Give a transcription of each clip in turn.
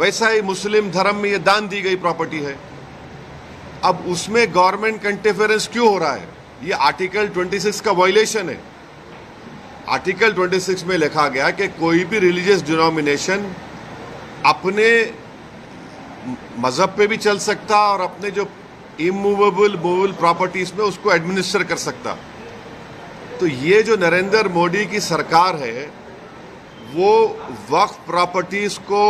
वैसा ही मुस्लिम धर्म में ये दान दी गई प्रॉपर्टी है। अब उसमें गवर्नमेंट इंटरफेरेंस क्यों हो रहा है? ये आर्टिकल 26 का वायलेशन है। आर्टिकल 26 में लिखा गया कि कोई भी रिलीजियस डिनोमिनेशन अपने मजहब पे भी चल सकता और अपने जो इमूवेबल मूवेबल प्रॉपर्टीज में उसको एडमिनिस्टर कर सकता। तो ये जो नरेंद्र मोदी की सरकार है वो वक्फ प्रॉपर्टीज को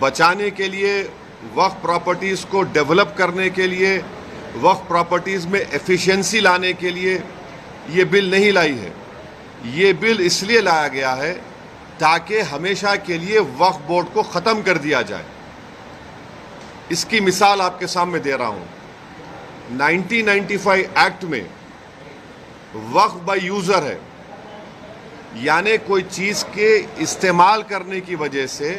बचाने के लिए, वक्फ प्रॉपर्टीज को डेवलप करने के लिए, वक्फ प्रॉपर्टीज में एफिशिएंसी लाने के लिए ये बिल नहीं लाई है। ये बिल इसलिए लाया गया है ताकि हमेशा के लिए वक्फ बोर्ड को ख़त्म कर दिया जाए। इसकी मिसाल आपके सामने दे रहा हूं। 1995 एक्ट में वक्फ बाय यूज़र है, यानी कोई चीज़ के इस्तेमाल करने की वजह से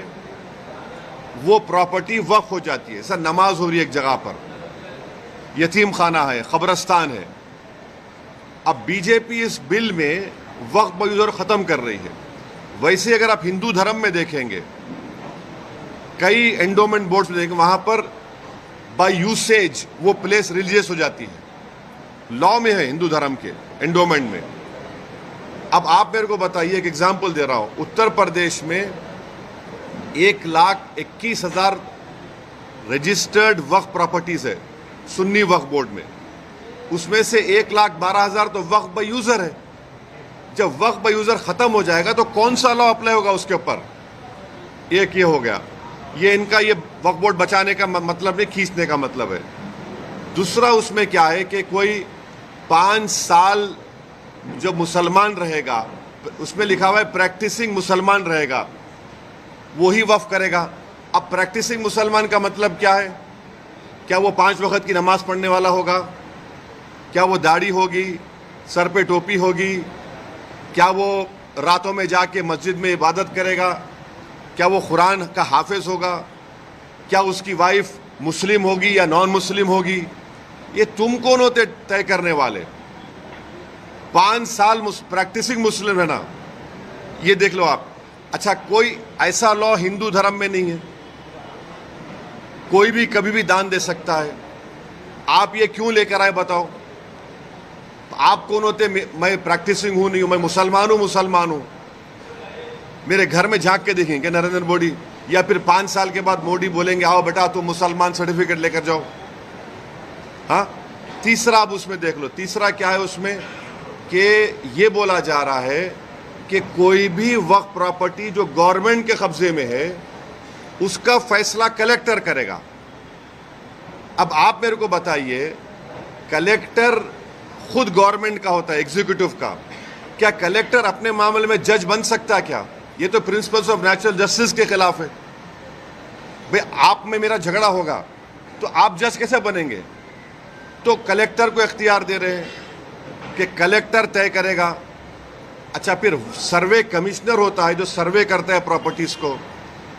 वो प्रॉपर्टी वक्फ हो जाती है। सर नमाज हो रही है एक जगह पर, यतीम खाना है, कब्रस्तान है। अब बीजेपी इस बिल में वक्फ बाय यूज़र ख़त्म कर रही है। वैसे अगर आप हिंदू धर्म में देखेंगे, कई एंडोमेंट बोर्ड्स में देखेंगे, वहाँ पर बाय यूसेज वो प्लेस रिलीजियस हो जाती है। लॉ में है हिंदू धर्म के एंडोमेंट में। अब आप मेरे को बताइए, एक एग्जाम्पल दे रहा हूँ। उत्तर प्रदेश में 1,21,000 रजिस्टर्ड वक्फ प्रॉपर्टीज है सुन्नी वक्फ बोर्ड में। उसमें से 1,12,000 तो वक्फ बाय यूज़र है। जब वक्फ बाय यूज़र ख़त्म हो जाएगा तो कौन सा लॉ अप्लाई होगा उसके ऊपर? एक ये हो गया। ये इनका ये वक्फ बोर्ड बचाने का मतलब नहीं, खींचने का मतलब है। दूसरा उसमें क्या है कि कोई 5 साल जो मुसलमान रहेगा, उसमें लिखा हुआ है प्रैक्टिसिंग मुसलमान रहेगा, वही वक्फ करेगा। अब प्रैक्टिसिंग मुसलमान का मतलब क्या है? क्या वो 5 वक्त की नमाज पढ़ने वाला होगा? क्या वो दाढ़ी होगी, सर पे टोपी होगी? क्या वो रातों में जाके मस्जिद में इबादत करेगा? क्या वो कुरान का हाफिज होगा? क्या उसकी वाइफ मुस्लिम होगी या नॉन मुस्लिम होगी? ये तुम कौन होते तय करने वाले? 5 साल प्रैक्टिसिंग मुस्लिम है ना, ये देख लो आप। अच्छा, कोई ऐसा लॉ हिंदू धर्म में नहीं है, कोई भी कभी भी दान दे सकता है। आप ये क्यों लेकर आए बताओ? आप कौन होते? मैं प्रैक्टिसिंग हूं नहीं हूं, मैं मुसलमान हूं। मेरे घर में झांक के देखेंगे नरेंद्र मोदी, या फिर 5 साल के बाद मोदी बोलेंगे आओ बेटा तुम मुसलमान सर्टिफिकेट लेकर जाओ। हाँ, तीसरा आप उसमें देख लो। तीसरा क्या है उसमें कि ये बोला जा रहा है कि कोई भी वक्फ प्रॉपर्टी जो गवर्नमेंट के कब्जे में है उसका फैसला कलेक्टर करेगा। अब आप मेरे को बताइए, कलेक्टर खुद गवर्नमेंट का होता है, एग्जीक्यूटिव का। क्या कलेक्टर अपने मामले में जज बन सकता है क्या? ये तो प्रिंसिपल्स ऑफ नेचुरल जस्टिस के खिलाफ है। भाई आप में मेरा झगड़ा होगा तो आप जज कैसे बनेंगे? तो कलेक्टर को इख्तियार दे रहे हैं कि कलेक्टर तय करेगा। अच्छा, फिर सर्वे कमिश्नर होता है जो सर्वे करता है प्रॉपर्टीज को,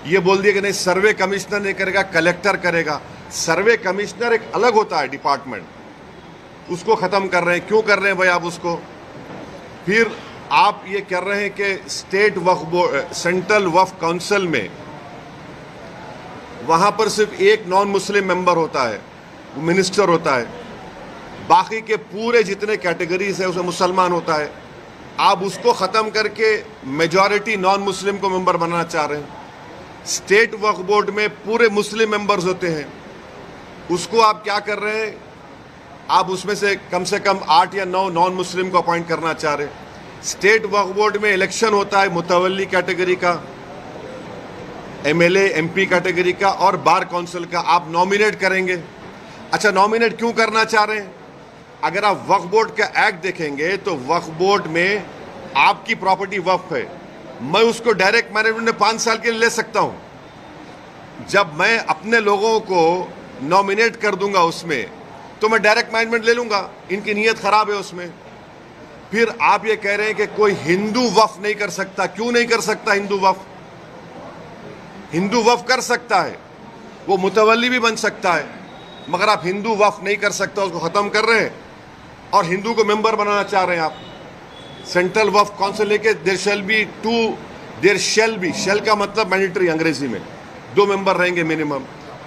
ये बोल दिया कि नहीं सर्वे कमिश्नर नहीं करेगा, कलेक्टर करेगा। सर्वे कमिश्नर एक अलग होता है डिपार्टमेंट, उसको ख़त्म कर रहे हैं। क्यों कर रहे हैं भाई आप उसको? फिर आप ये कर रहे हैं कि स्टेट वक्फ बोर्ड, सेंट्रल वक्फ काउंसिल में वहाँ पर सिर्फ एक नॉन मुस्लिम मेंबर होता है, वो मिनिस्टर होता है। बाकी के पूरे जितने कैटेगरीज है उसमें मुसलमान होता है। आप उसको ख़त्म करके मेजॉरिटी नॉन मुस्लिम को मेंबर बनाना चाह रहे हैं। स्टेट वक्फ बोर्ड में पूरे मुस्लिम मेंबर्स होते हैं, उसको आप क्या कर रहे हैं? आप उसमें से कम 8 या 9 नॉन मुस्लिम को अपॉइंट करना चाह रहे हैं। स्टेट वक्फ बोर्ड में इलेक्शन होता है मुतवल्ली कैटेगरी का, एमएलए एमपी कैटेगरी का और बार काउंसिल का, आप नॉमिनेट करेंगे। अच्छा, नॉमिनेट क्यों करना चाह रहे हैं? अगर आप वक्फ बोर्ड का एक्ट देखेंगे तो वक्फ बोर्ड में आपकी प्रॉपर्टी वक्फ है, मैं उसको डायरेक्ट मैनेजमेंट में 5 साल के लिए ले सकता हूं। जब मैं अपने लोगों को नॉमिनेट कर दूंगा उसमें तो मैं डायरेक्ट मैनेजमेंट ले लूंगा, इनकी नीयत खराब है उसमें। फिर आप ये कह रहे हैं कि कोई हिंदू वक्फ नहीं कर सकता। क्यों नहीं कर सकता हिंदू वक्फ? हिंदू वक्फ कर सकता है, वो मुतवल्ली भी बन सकता है, मगर आप हिंदू वक्फ नहीं कर सकता, उसको ख़त्म कर रहे हैं और हिंदू को मेंबर बनाना चाह रहे हैं आप। सेंट्रल वक्फ काउंसिल लेके देयर शैल बी, शेल का मतलब मैंडेटरी अंग्रेजी में, 2 मेंबर रहेंगे मिनिमम।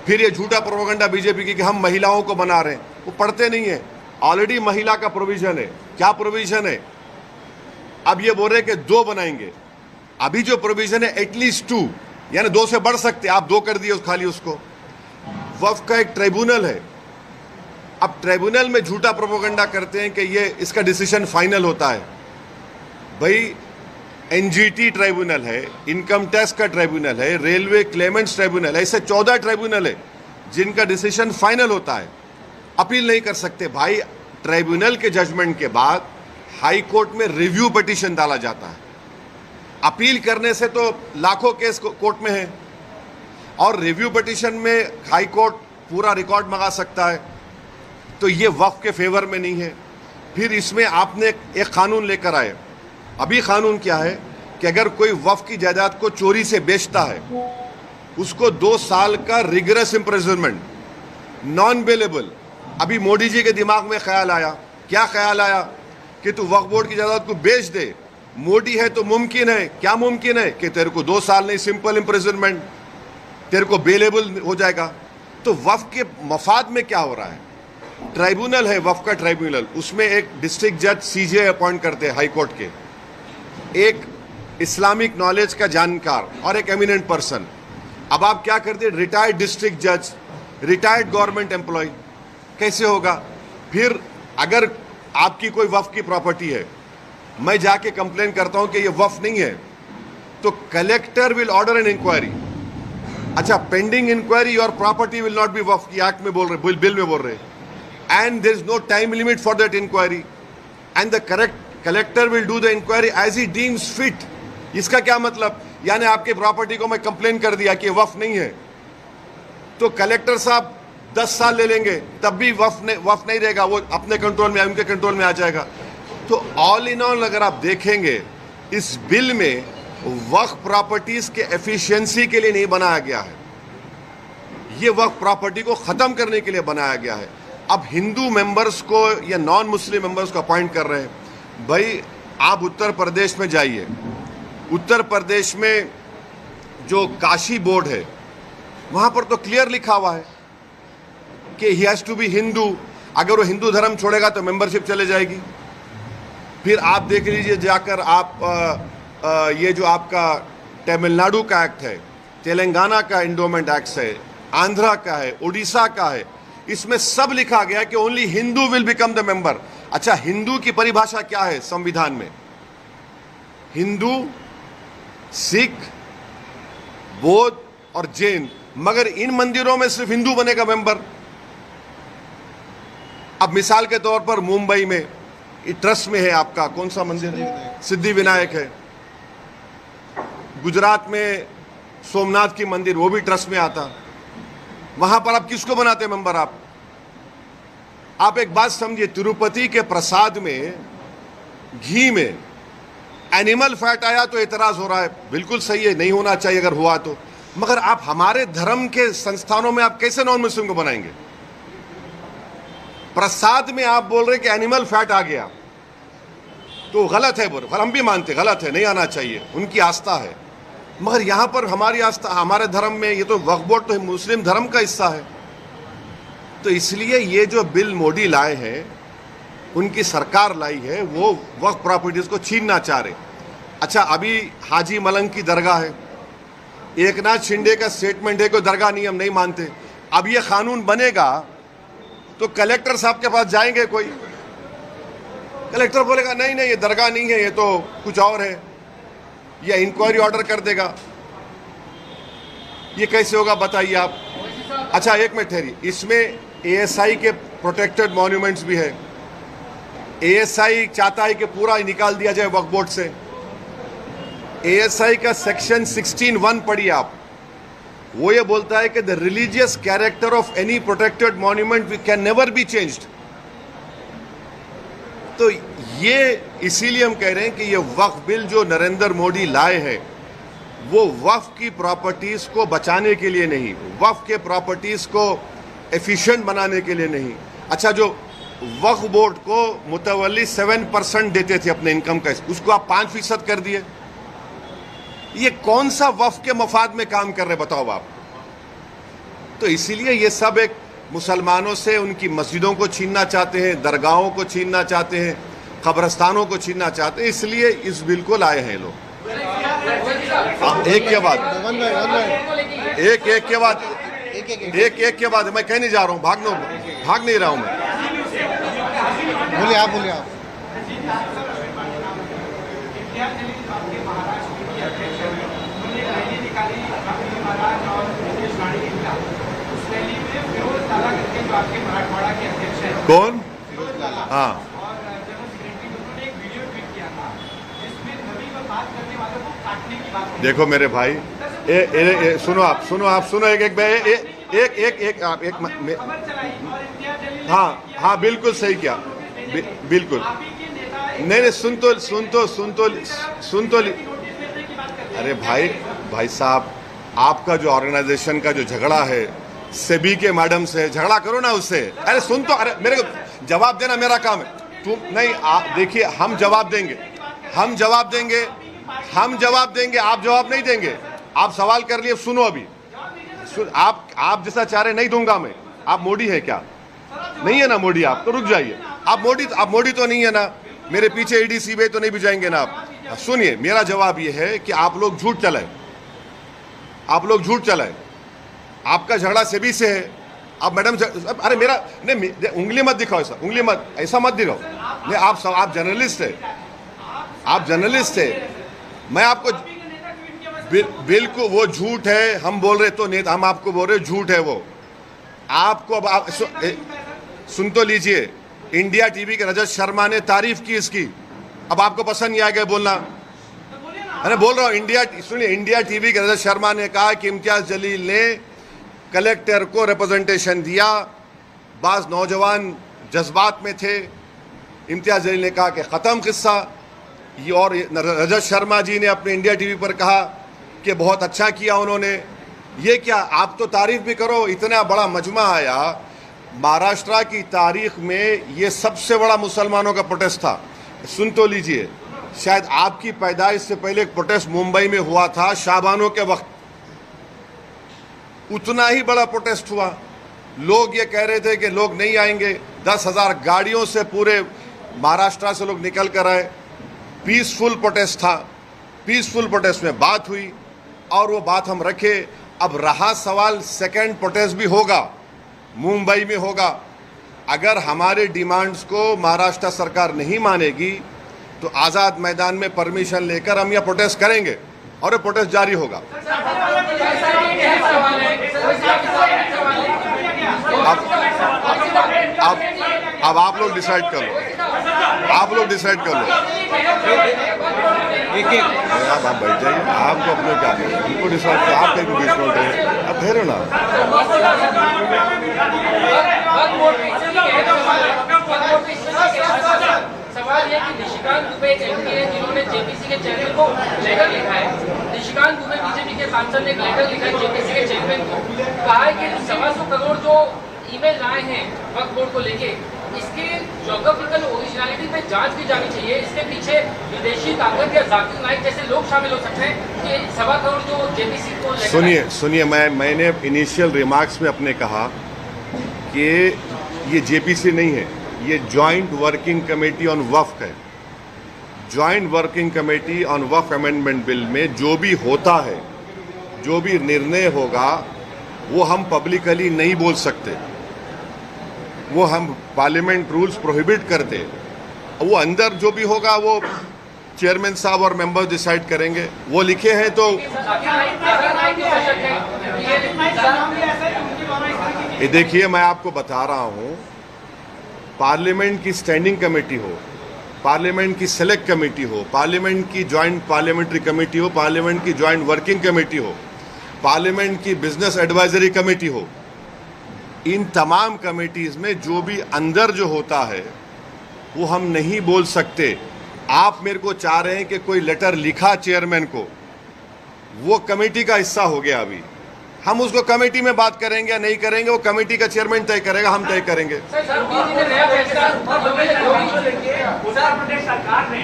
फिर ये झूठा प्रोपेगेंडा बीजेपी की कि हम महिलाओं को बना रहे हैं, वो पढ़ते नहीं है। ऑलरेडी महिला का प्रोविजन है। क्या प्रोविजन है? अब ये बोल रहे कि 2 बनाएंगे। अभी जो प्रोविजन है एटलीस्ट 2, यानी 2 से बढ़ सकते, आप 2 कर दिए खाली उसको। वक्फ का एक ट्राइब्यूनल है। अब ट्राइब्यूनल में झूठा प्रोपेगेंडा करते हैं कि ये इसका डिसीजन फाइनल होता है। भाई एनजीटी ट्राइब्यूनल है, इनकम टैक्स का ट्राइब्यूनल है, रेलवे क्लेमेंट्स ट्राइब्यूनल है, ऐसे 14 ट्राइब्यूनल है जिनका डिसीजन फाइनल होता है। अपील नहीं कर सकते। भाई ट्राइब्यूनल के जजमेंट के बाद हाई कोर्ट में रिव्यू पिटीशन डाला जाता है। अपील करने से तो लाखों केस कोर्ट में है, और रिव्यू पिटीशन में हाई कोर्ट पूरा रिकॉर्ड मंगा सकता है। तो ये वक्फ के फेवर में नहीं है। फिर इसमें आपने एक कानून लेकर आए। अभी कानून क्या है कि अगर कोई वक्फ की जायदाद को चोरी से बेचता है, उसको 2 साल का रिगरस इम्प्रिजनमेंट, नॉन बेलेबल। अभी मोदी जी के दिमाग में ख्याल आया, क्या ख्याल आया कि तू वक्फ बोर्ड की जायदाद को बेच दे। मोदी है तो मुमकिन है, क्या मुमकिन है कि तेरे को 2 साल नहीं, सिंपल इम्प्रिजनमेंट, तेरे को बेलेबल हो जाएगा। तो वक्फ के मफाद में क्या हो रहा है? ट्राइब्यूनल है वक्फ का ट्राइब्यूनल, उसमें एक डिस्ट्रिक्ट जज सीजे अपॉइंट करते हैं हाई कोर्ट के, एक इस्लामिक नॉलेज का जानकार और एक एमिनेंट पर्सन। अब आप क्या करते हैं? रिटायर्ड डिस्ट्रिक्ट जज, रिटायर्ड गवर्नमेंट एम्प्लॉय, कैसे होगा? फिर अगर आपकी कोई वक्फ की प्रॉपर्टी है, मैं जाके कंप्लेन करता हूं कि ये वक्फ नहीं है, तो collector will order an inquiry. अच्छा, पेंडिंग इंक्वायरी और प्रॉपर्टी विल नॉट बी वक्फ की एक्ट में बोल रहे, बिल में बोल रहे, and there is no time limit for that inquiry, and the collector will do the inquiry as he deems fit. इसका क्या मतलब? यानी आपकी प्रॉपर्टी को मैं कंप्लेन कर दिया कि वक्फ नहीं है, तो कलेक्टर साहब 10 साल ले लेंगे, तब भी वक्फ नहीं रहेगा, वो अपने कंट्रोल में, उनके कंट्रोल में आ जाएगा। तो ऑल इन ऑल अगर आप देखेंगे, इस बिल में वक्फ प्रॉपर्टीज के एफिशिएंसी के लिए नहीं बनाया गया है, ये वक्फ प्रॉपर्टी को खत्म करने के लिए बनाया गया है। अब हिंदू मेंबर्स को या नॉन मुस्लिम मेंबर्स को अपॉइंट कर रहे हैं। भाई आप उत्तर प्रदेश में जाइए, उत्तर प्रदेश में जो काशी बोर्ड है, वहां पर तो क्लियर लिखा हुआ है कि he has to be Hindu. अगर वो हिंदू धर्म छोड़ेगा तो मेंबरशिप चले जाएगी। फिर आप देख लीजिए जाकर, आप ये जो आपका तमिलनाडु का एक्ट है, तेलंगाना का एंडोमेंट एक्ट है, आंध्रा का है, उड़ीसा का है, इसमें सब लिखा गया कि only Hindu will become the member. अच्छा, हिंदू की परिभाषा क्या है संविधान में? हिंदू, सिख, बौद्ध और जैन, मगर इन मंदिरों में सिर्फ हिंदू बनेगा मेंबर। अब मिसाल के तौर पर मुंबई में ट्रस्ट में है आपका कौन सा मंदिर है? सिद्धि विनायक है। गुजरात में सोमनाथ की मंदिर, वो भी ट्रस्ट में आता। वहां पर आप किसको बनाते हैं मेंबर? आप एक बात समझिए, तिरुपति के प्रसाद में घी में एनिमल फैट आया तो एतराज हो रहा है, बिल्कुल सही है, नहीं होना चाहिए अगर हुआ तो, मगर आप हमारे धर्म के संस्थानों में आप कैसे नॉन मुस्लिम को बनाएंगे? प्रसाद में आप बोल रहे कि एनिमल फैट आ गया तो गलत है, बोल हम भी मानते गलत है, नहीं आना चाहिए, उनकी आस्था है, मगर यहां पर हमारी आस्था, हमारे धर्म में, ये तो वक्फ बोर्ड तो मुस्लिम धर्म का हिस्सा है। तो इसलिए ये जो बिल मोदी लाए हैं, उनकी सरकार लाई है, वो वक्फ प्रॉपर्टीज को छीनना चाह रहे। अच्छा, अभी हाजी मलंग की दरगाह है, एकनाथ शिंदे का स्टेटमेंट है कि दरगाह नहीं, हम नहीं मानते। अब ये कानून बनेगा तो कलेक्टर साहब के पास जाएंगे, कोई कलेक्टर बोलेगा नहीं नहीं ये दरगाह नहीं है, ये तो कुछ और है, या इंक्वायरी ऑर्डर कर देगा। ये कैसे होगा बताइए आप? अच्छा एक मिनट ठहरिए, इसमें एएसआई के प्रोटेक्टेड मॉन्यूमेंट्स भी है। एएसआई चाहता है कि पूरा निकाल दिया जाए वक्फ बोर्ड से। एएसआई का सेक्शन 16(1) पढ़िए आप, वो ये बोलता है कि the religious character of any protected monument can never be changed. तो ये इसीलिए हम कह रहे हैं कि ये वक्फ बिल जो नरेंद्र मोदी लाए हैं, वो वक्फ की प्रॉपर्टीज को बचाने के लिए नहीं, वक्फ के प्रॉपर्टीज को एफिशिएंट बनाने के लिए नहीं। अच्छा, जो वक्फ बोर्ड को मुतवल्ली 7% देते थे अपने इनकम का, उसको आप 5% कर दिए। ये कौन सा वक्फ के मफाद में काम कर रहे बताओ आप? तो इसीलिए ये सब एक मुसलमानों से उनकी मस्जिदों को छीनना चाहते हैं, दरगाहों को छीनना चाहते हैं, कब्रस्तानों को छीनना चाहते हैं, इसलिए इस बिल को लाए हैं लोग। एक के बाद एक के बाद मैं कहीं नहीं जा रहा हूँ, भाग नहीं रहा हूँ मैं। बोलिए आप। कौन? हाँ, देखो मेरे भाई, सुनो एक हाँ बिल्कुल सही किया, बिल्कुल नहीं, सुन तो अरे भाई साहब, आपका जो ऑर्गेनाइजेशन का जो झगड़ा है सेबी के मैडम से, झगड़ा करो ना उससे। अरे सुन तो, अरे मेरे को जवाब देना मेरा काम है, तुम नहीं। देखिए, हम जवाब देंगे, आप जवाब नहीं देंगे। आप सवाल कर लिए, सुनो अभी आप जैसा चाह रहे नहीं दूंगा मैं। आप मोदी है क्या? नहीं है ना मोदी, आप तो रुक जाइए। आप मोदी तो नहीं है ना, मेरे पीछे ईडी सीबीआई तो नहीं भिजाएंगे ना आप। सुनिए, मेरा जवाब यह है कि आप लोग झूठ चलाए, आपका झगड़ा सेबी से है। आप मैडम से, अरे मेरा नहीं, उंगली मत दिखाओ, ऐसा मत दिखाओ। नहीं, आप जर्नलिस्ट है, मैं आपको बिल्कुल, वो झूठ है। हम बोल रहे तो नहीं, हम आपको बोल रहे झूठ है वो। आपको अब सुन तो लीजिए, इंडिया टीवी के रजत शर्मा ने तारीफ की इसकी, अब आपको पसंद नहीं आएगा बोलना। अरे बोल रहा हूँ, इंडिया टीवी के रजत शर्मा ने कहा कि इम्तियाज जलील ने कलेक्टर को रिप्रेजेंटेशन दिया, बाज नौजवान जज्बात में थे। इम्तियाज जलील ने कहा कि ख़त्म किस्सा। ये और रजत शर्मा जी ने अपने इंडिया टीवी पर कहा कि बहुत अच्छा किया उन्होंने। ये क्या, आप तो तारीफ भी करो। इतना बड़ा मजमा आया महाराष्ट्र की तारीख में, ये सबसे बड़ा मुसलमानों का प्रोटेस्ट था। सुन तो लीजिए, शायद आपकी पैदाइश से पहले एक प्रोटेस्ट मुंबई में हुआ था शाबानों के वक्त, उतना ही बड़ा प्रोटेस्ट हुआ। लोग ये कह रहे थे कि लोग नहीं आएंगे, 10,000 गाड़ियों से पूरे महाराष्ट्र से लोग निकल कर आए। पीसफुल प्रोटेस्ट था, पीसफुल प्रोटेस्ट में बात हुई और वो बात हम रखे। अब रहा सवाल, सेकंड प्रोटेस्ट भी होगा, मुंबई में होगा। अगर हमारे डिमांड्स को महाराष्ट्र सरकार नहीं मानेगी तो आज़ाद मैदान में परमिशन लेकर हम यह प्रोटेस्ट करेंगे और ये प्रोटेस्ट जारी होगा। अब आप लोग डिसाइड कर लो, आप बैठ जाइए। आपको अपने क्या है, उनको डिसाइड कर, आप कहीं को बीच में उठे, अब ठहरो ना। सवाल ये कि निशिकांत दुबे एक एमपी है जिन्होंने जेपीसी के चेयरमैन को लेटर लिखा है। निशिकांत दुबे बीजेपी के सांसद ने एक लेटर लिखा है जेपीसी के चेयरमैन को, कहा है कि 125 करोड़ जो ईमेल आए हैं वक्फ बोर्ड को लेके, इसके ज्योग्राफिकल ओरिजिनलिटी पे जांच की जानी चाहिए। इसके पीछे विदेशी ताकत या जाकिर नाइक जैसे लोग शामिल हो सकते हैं कि 125 करोड़ जो जेपीसी को। सुनिए, मैंने इनिशियल रिमार्क्स में अपने कहा कि ये जेपीसी नहीं है, ये जॉइंट वर्किंग कमेटी ऑन वक्फ है। Joint working committee on Waqf amendment bill में जो भी होता है, जो भी निर्णय होगा, वो हम पब्लिकली नहीं बोल सकते, वो हम पार्लियामेंट रूल्स प्रोहिबिट करते। वो अंदर जो भी होगा वो चेयरमैन साहब और मेंबर्स डिसाइड करेंगे। वो लिखे हैं तो ये देखिए, मैं आपको बता रहा हूँ, पार्लियामेंट की स्टैंडिंग कमेटी हो, पार्लियामेंट की सेलेक्ट कमेटी हो, पार्लियामेंट की जॉइंट पार्लियामेंट्री कमेटी हो, पार्लियामेंट की जॉइंट वर्किंग कमेटी हो, पार्लियामेंट की बिजनेस एडवाइजरी कमेटी हो, इन तमाम कमेटीज में जो भी अंदर जो होता है वो हम नहीं बोल सकते। आप मेरे को चाह रहे हैं कि कोई लेटर लिखा चेयरमैन को, वो कमेटी का हिस्सा हो गया। अभी हम उसको कमेटी में बात करेंगे या नहीं करेंगे, वो कमेटी का चेयरमैन तय करेगा, हम तय करेंगे। उत्तर प्रदेश सरकार ने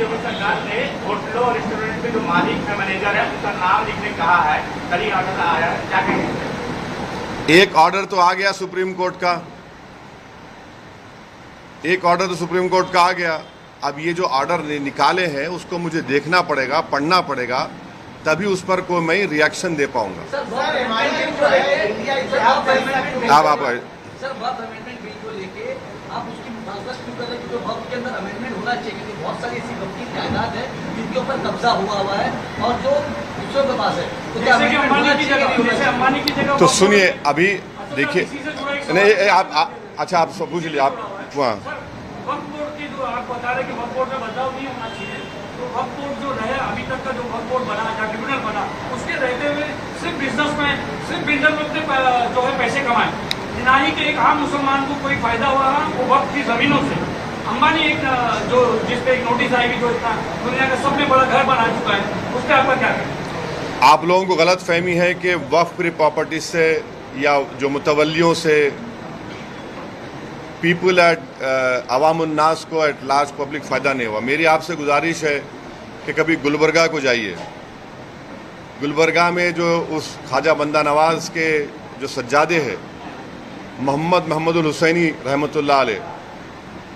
योगी सरकार ने होटलों और रेस्टोरेंट के जो मालिक है, मैनेजर है, उसका नाम लिखने कहा है, कल ही ऑर्डर आया है, क्या कहेंगे? एक ऑर्डर तो आ गया सुप्रीम कोर्ट का, एक ऑर्डर तो सुप्रीम कोर्ट का आ गया। अब ये जो ऑर्डर निकाले हैं उसको मुझे देखना पड़ेगा, पढ़ना पड़ेगा, तभी उस पर कोई मैं रिएक्शन दे पाऊंगा। सर वक्फ अमेंडमेंट बिल को लेके आप उसकी मुखालफत क्यों कर रहे हैं? क्योंकि वक्फ के अंदर अमेंडमेंट होना चाहिए, क्योंकि बहुत सारी ऐसी वक्फ की जायदाद है जिनके ऊपर कब्जा हुआ है और जो दूसरों के पास है, तो क्या जैसे कि अंबानी की जगह तो सुनिए, अभी देखिए, नहीं आप अच्छा आप पूछ लीजिए आप वहाँ। वक्फ बोर्ड की जो आप बता रहे कि वक्फ बोर्ड में बदलाव नहीं होना चाहिए, तो वक्फ बोर्ड जो रहे अभी तक का जो वक्फ बोर्ड बना या ट्रिब्यूनल बना, उसके रहते हुए सिर्फ बिजनेस में सिर्फ बिल्डर में अपने जो है पैसे कमाए, ना ही कि एक आम मुसलमान को कोई फायदा हुआ वो वक्फ की जमीनों से। अंबानी एक जो जिसपे एक नोटिस आएगी, जो इतना दुनिया का सबसे बड़ा घर बना चुका है, उसके आपका क्या कहना? आप लोगों को गलत फहमी है कि वक्फ की प्रॉपर्टी से या जो मुतवल्लियों से पीपल अवामुन्नास को एट लार्ज पब्लिक फ़ायदा नहीं हुआ। मेरी आपसे गुजारिश है कि कभी गुलबर्गा को जाइए। गुलबर्गा में जो उस ख्वाजा बंदा नवाज के जो सज्जादे हैं मोहम्मदुल हुसैनी रहमतुल्लाह अलैह,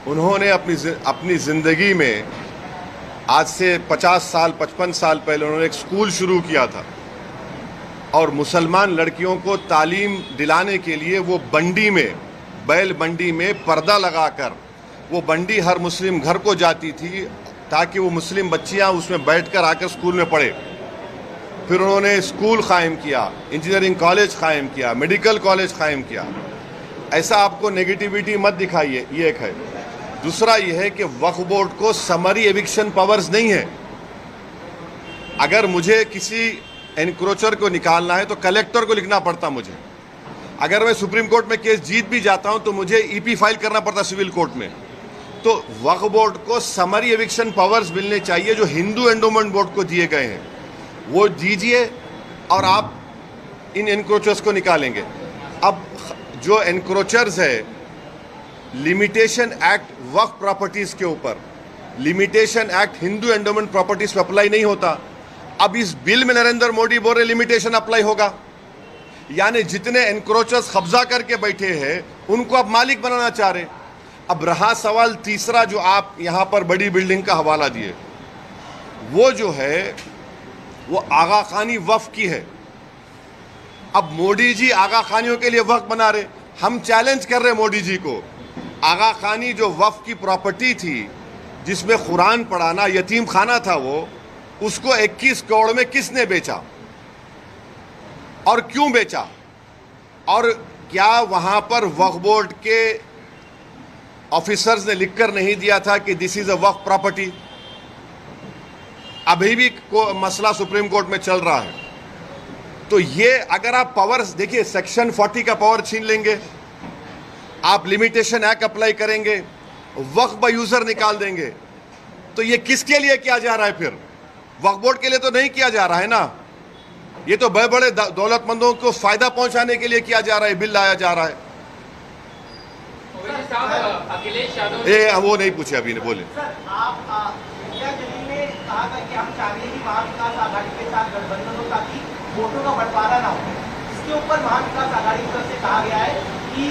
उन्होंने अपनी ज़िंदगी में आज से 50 साल 55 साल पहले उन्होंने एक स्कूल शुरू किया था और मुसलमान लड़कियों को तालीम दिलाने के लिए वो बंडी में, बैल बंडी में पर्दा लगाकर वो बंडी हर मुस्लिम घर को जाती थी ताकि वो मुस्लिम बच्चियां उसमें बैठकर आकर स्कूल में पढ़े। फिर उन्होंने स्कूल कायम किया, इंजीनियरिंग कॉलेज कायम किया, मेडिकल कॉलेज कायम किया। ऐसा आपको नेगेटिविटी मत दिखाइए, ये एक है। दूसरा ये है कि वक्फ बोर्ड को समरी एविक्शन पावर्स नहीं है। अगर मुझे किसी एनक्रोचर को निकालना है तो कलेक्टर को लिखना पड़ता मुझे। अगर मैं सुप्रीम कोर्ट में केस जीत भी जाता हूं तो मुझे ईपी फाइल करना पड़ता सिविल कोर्ट में। तो वक्फ बोर्ड को समरी एविक्शन पावर्स मिलने चाहिए जो हिंदू एंडोमेंट बोर्ड को दिए गए हैं, वो दीजिए और आप इन एनक्रोचर्स को निकालेंगे। अब जो एनक्रोचर्स है, लिमिटेशन एक्ट वक्फ प्रॉपर्टीज के ऊपर, limitation act Hindu endowment properties पर अप्लाई नहीं होता। अब इस बिल में नरेंद्र मोदी बोल रहे लिमिटेशन अप्लाई होगा, यानी जितने एनक्रोचर्स कब्जा करके बैठे हैं उनको अब मालिक बनाना चाह रहे। अब रहा सवाल तीसरा जो आप यहां पर बड़ी बिल्डिंग का हवाला दिए, वो जो है वो आगा खानी वक्फ की है। अब मोदी जी आगा खानियों के लिए वक्फ बना रहे, हम चैलेंज कर रहे मोदी जी को। आगा खानी जो वक्फ की प्रॉपर्टी थी जिसमें कुरान पढ़ाना, यतीम खाना था, वो उसको 21 करोड़ में किसने बेचा और क्यों बेचा? और क्या वहां पर वक्फ बोर्ड के ऑफिसर्स ने लिखकर नहीं दिया था कि this is a Waqf property? अभी भी मसला सुप्रीम कोर्ट में चल रहा है। तो ये अगर आप पावर्स देखिए, सेक्शन 40 का पावर छीन लेंगे, आप लिमिटेशन एक्ट अप्लाई करेंगे, वक्फ बाय यूजर निकाल देंगे, तो ये किसके लिए किया जा रहा है? फिर वक्फ बोर्ड के लिए तो नहीं किया जा रहा है ना, ये तो बड़े बड़े दौलतमंदों को फायदा पहुंचाने के लिए किया जा रहा है, बिल लाया जा रहा है। अखिलेश यादव ए वो नहीं पूछे अभी, ने बोले सर, आप इंडिया जलील ने कहा था कि हम चाहते हैं कि महाविकास आघाड़ी के साथ गठबंधन हो ताकि वोटों का बंटवारा ना हो। इसके ऊपर महाविकास आघाड़ी की तरफ से कहा गया है कि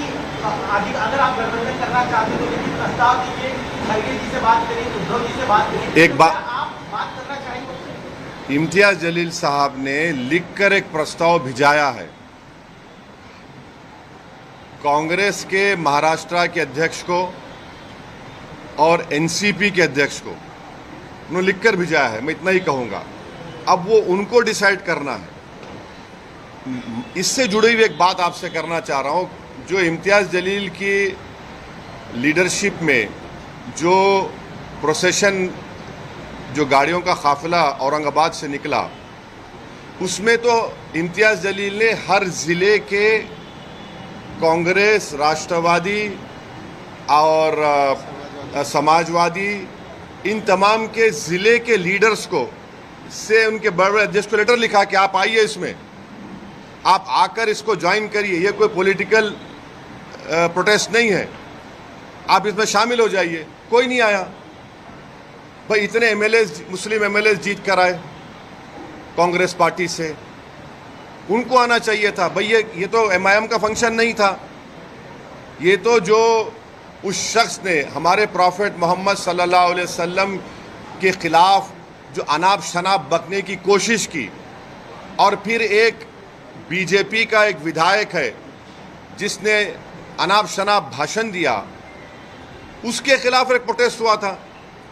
अगर आप गठबंधन करना चाहते हो तो लेकिन प्रस्ताव दीजिए, खड़गे जी से बात करिए, उद्धव जी से बात करिए। एक बात आप बात करना चाहेंगे? इम्तियाज जलील साहब ने लिखकर एक प्रस्ताव भिजाया है कांग्रेस के महाराष्ट्र के अध्यक्ष को और एनसीपी के अध्यक्ष को, उन्होंने लिखकर भिजाया है। मैं इतना ही कहूँगा, अब वो उनको डिसाइड करना है। इससे जुड़ी हुई एक बात आपसे करना चाह रहा हूँ, जो इम्तियाज जलील की लीडरशिप में जो प्रोसेशन, जो गाड़ियों का काफिला औरंगाबाद से निकला, उसमें तो इम्तियाज जलील ने हर ज़िले के कांग्रेस, राष्ट्रवादी और समाजवादी, इन तमाम के ज़िले के लीडर्स को से उनके बड़े बड़े अध्यक्ष को लेटर लिखा कि आप आइए, इसमें आप आकर इसको ज्वाइन करिए, ये कोई पॉलिटिकल प्रोटेस्ट नहीं है, आप इसमें शामिल हो जाइए। कोई नहीं आया भाई। इतने एमएलए, मुस्लिम एमएलए जीत कर आए कांग्रेस पार्टी से, उनको आना चाहिए था। भाई ये तो MIM का फंक्शन नहीं था। ये तो जो उस शख्स ने हमारे प्रॉफेट मोहम्मद सल्लल्लाहु अलैहि वसल्लम के खिलाफ जो अनाप शनाप बकने की कोशिश की, और फिर एक बीजेपी का एक विधायक है जिसने अनाप शनाप भाषण दिया, उसके खिलाफ एक प्रोटेस्ट हुआ था।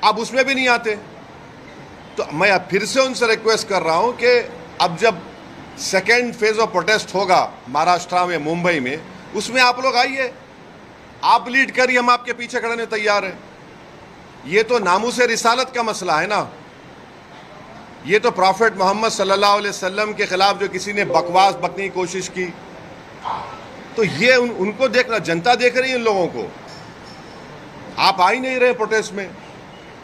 अब उसमें भी नहीं आते। तो मैं अब फिर से उनसे रिक्वेस्ट कर रहा हूं कि अब जब सेकेंड फेज ऑफ प्रोटेस्ट होगा महाराष्ट्र में, मुंबई में, उसमें आप लोग आइए, आप लीड करिए, हम आपके पीछे खड़े होने तैयार हैं। ये तो नामूस रिसालत का मसला है ना। ये तो प्रॉफेट मोहम्मद सल्लल्लाहु अलैहि वसल्लम के खिलाफ जो किसी ने बकवास बकने की कोशिश की, तो ये उनको देखना, जनता देख रही है इन लोगों को। आप आ ही नहीं रहे प्रोटेस्ट में।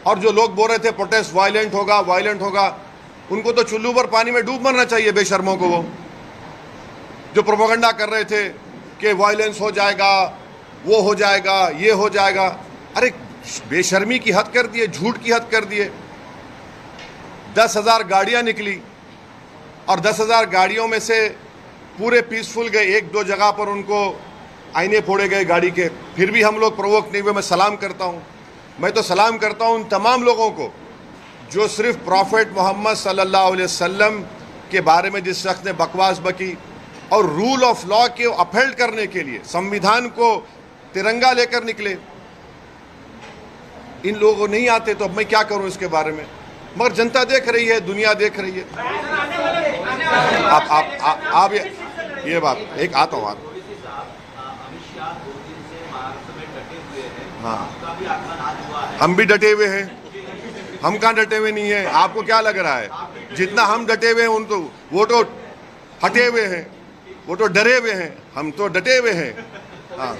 और जो लोग बोल रहे थे प्रोटेस्ट वायलेंट होगा, वायलेंट होगा, उनको तो चुल्लू पर पानी में डूब मरना चाहिए, बेशर्मों को। वो जो प्रोपेगेंडा कर रहे थे कि वायलेंस हो जाएगा, वो हो जाएगा, ये हो जाएगा, अरे बेशर्मी की हद कर दिए, झूठ की हद कर दिए। 10,000 गाड़ियां निकली और 10,000 गाड़ियों में से पूरे पीसफुल गए। एक दो जगह पर उनको आईने फोड़े गए गाड़ी के, फिर भी हम लोग प्रोवोक नहीं हुए। मैं सलाम करता हूं, मैं तो सलाम करता हूं उन तमाम लोगों को जो सिर्फ प्रॉफेट मोहम्मद सल्लल्लाहु अलैहि वसल्लम के बारे में जिस शख्स ने बकवास बकी और रूल ऑफ लॉ के अपहेल्ड करने के लिए संविधान को तिरंगा लेकर निकले। इन लोगों को नहीं आते तो अब मैं क्या करूं इसके बारे में। मगर जनता देख रही है, दुनिया देख रही है। आप ये बात एक आता हूँ आप। हाँ, हम भी डटे हुए हैं। हम कहाँ डटे हुए नहीं है? आपको क्या लग रहा है? जितना हम डटे हुए हैं उन तो वो तो हटे हुए हैं, वो तो डरे हुए हैं, हम तो डटे हुए हैं। हाँ,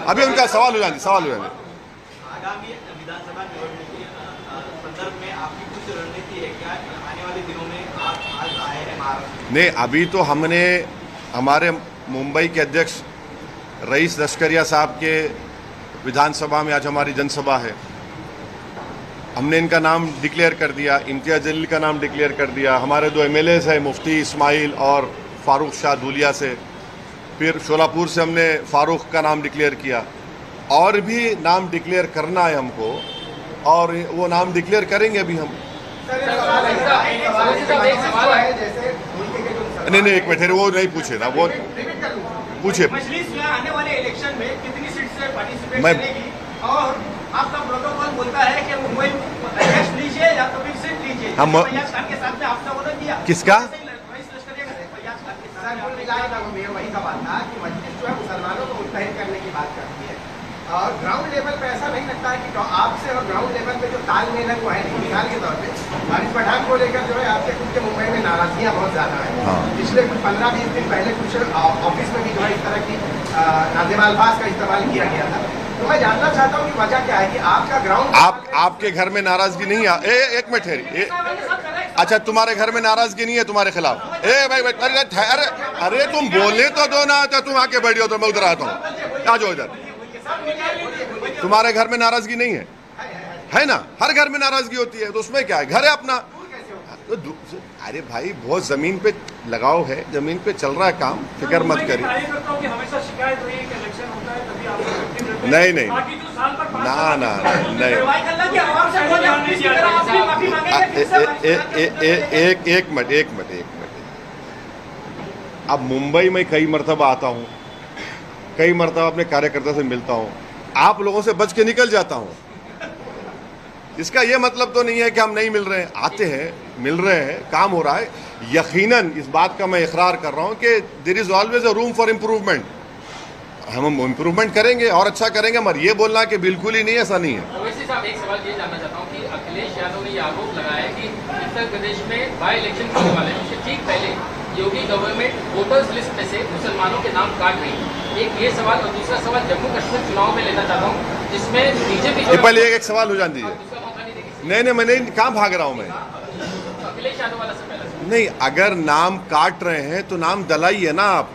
अभी उनका सवाल हो जाए, सवाल हो जाए। आगामी विधानसभा चुनाव के संदर्भ में आपकी कुछ रणनीति है क्या? आने वाले दिनों में आप आज आए हैं महाराष्ट्र? नहीं, अभी तो हमने हमारे मुंबई के अध्यक्ष रईस लश्करिया साहब के विधानसभा में आज हमारी जनसभा है। हमने इनका नाम डिक्लेयर कर दिया, इम्तियाज जलील का नाम डिक्लेयर कर दिया। हमारे 2 MLAs हैं, मुफ्ती इस्माइल और फारूक शाह धूलिया से। फिर शोलापुर से हमने फारूक का नाम डिक्लेयर किया। और भी नाम डिक्लेयर करना है हमको, और वो नाम डिक्लेयर करेंगे अभी हम। नहीं, एक मिनट, वो नहीं पूछे ना, वो पूछे। मजलिस में आने वाले इलेक्शन में कितनी सीट से पार्टिसिपेट करेगी? और आपका प्रोटोकॉल बोलता है कि मुंबई अध्यक्ष लीजिए या तो फिर सीट लीजिए। हम फैयाज खान के साथ में आपने ऑर्डर दिया। किसका? वही सवाल था कि मजलिस जो है मुसलमानों को मुत्तहिद करने की बात करती है, और ग्राउंड लेवल पे ऐसा नहीं लगता है कि आपसे और ग्राउंड लेवल पे जो तालमेल है वो है नहीं। मिसाल के तौर पे वारिस पठान को लेकर जो है आपके खुद के मुंबई में नाराजगियाँ बहुत ज़्यादा है। हाँ। पिछले कुछ 15-20 दिन पहले कुछ ऑफिस में भी जो है इस तरह की नाज़िम अल्फाज का इस्तेमाल किया गया था। तो मैं जानना चाहता हूँ कि वजह क्या है कि आपका ग्राउंड आपके घर में नाराजगी नहीं है? एक मिनट ठहरी। अच्छा, तुम्हारे घर में नाराजगी नहीं है तुम्हारे खिलाफ? भाई, अरे तुम बोले तो दो ना, तो तुम आके बैठ जाओ तो मैं उधर आता हूँ। आ जाओ इधर। तुम्हारे घर में नाराजगी नहीं है ना? हर घर में नाराजगी होती है, तो उसमें क्या है? घर है अपना। तो अरे भाई, बहुत जमीन पे लगाव है, जमीन पे चल रहा है काम, फिक्र मत करिए। नहीं, ना, एक मिनट। अब मुंबई में कई मरतबा आता हूँ, कई मरतबा अपने कार्यकर्ता से मिलता हूँ, आप लोगों से बच के निकल जाता हूँ। इसका यह मतलब तो नहीं है कि हम नहीं मिल रहे हैं, आते हैं, मिल रहे हैं, काम हो रहा है। यकीनन इस बात का मैं इकरार कर रहा हूं कि there is always a room for improvement. हम इम्प्रूवमेंट करेंगे और अच्छा करेंगे, मगर ये बोलना कि बिल्कुल ही नहीं, ऐसा नहीं है। ओवैसी साहब, एक सवाल ये जानना चाहता हूँ कि अखिलेश यादव ने ये आरोप लगाया है कि उत्तर प्रदेश में बाई इलेक्शन होने वाले हैं, उससे ठीक पहले योगी गवर्नमेंट वोटर्स लिस्ट में से मुसलमानों के नाम काट रही है। एक ये सवाल, और दूसरा सवाल जम्मू कश्मीर चुनाव में लेना चाहता हूँ, जिसमें बीजेपी पहले एक सवाल हो जान दीजिए। नहीं, मैं नहीं, कहाँ भाग रहा हूँ मैं? अखिलेश यादव वाला से पहले नहीं, अगर नाम काट रहे हैं तो नाम दलाइए ना। आप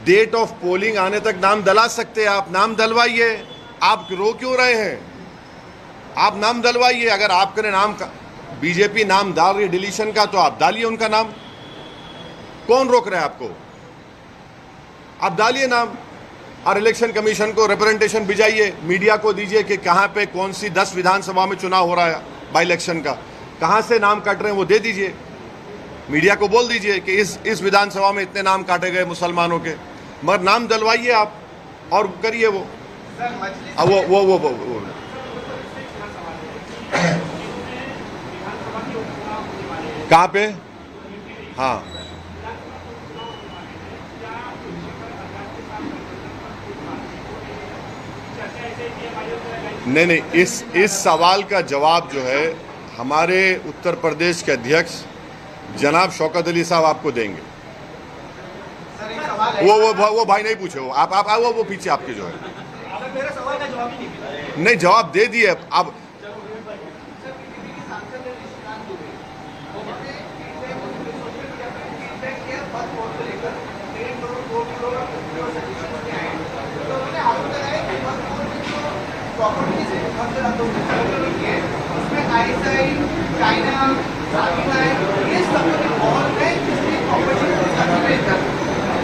डेट ऑफ पोलिंग आने तक नाम दला सकते हैं, आप नाम दलवाइए। आप रो क्यों रहे हैं? आप नाम दलवाइए। अगर आपके नाम का बीजेपी नाम डाल रही है डिलीशन का, तो आप डालिए उनका नाम। कौन रोक रहा है आपको? आप डालिए नाम और इलेक्शन कमीशन को रिप्रेजेंटेशन भिजाइए, मीडिया को दीजिए कि कहां पे कौन सी 10 विधानसभा में चुनाव हो रहा है बाई इलेक्शन का, कहां से नाम काट रहे हैं वो दे दीजिए। मीडिया को बोल दीजिए कि इस विधानसभा में इतने नाम काटे गए मुसलमानों के, मगर नाम डलवाइए आप और करिए वो। अब वो कहाँ पे? हाँ, नहीं, इस सवाल का जवाब जो है हमारे उत्तर प्रदेश के अध्यक्ष जनाब शौकत अली साहब आपको देंगे। वो भाई नहीं पूछे, वो आप वो पीछे आपके जो है मेरे सवाल का जवाब ही नहीं, जवाब दे दिए आप।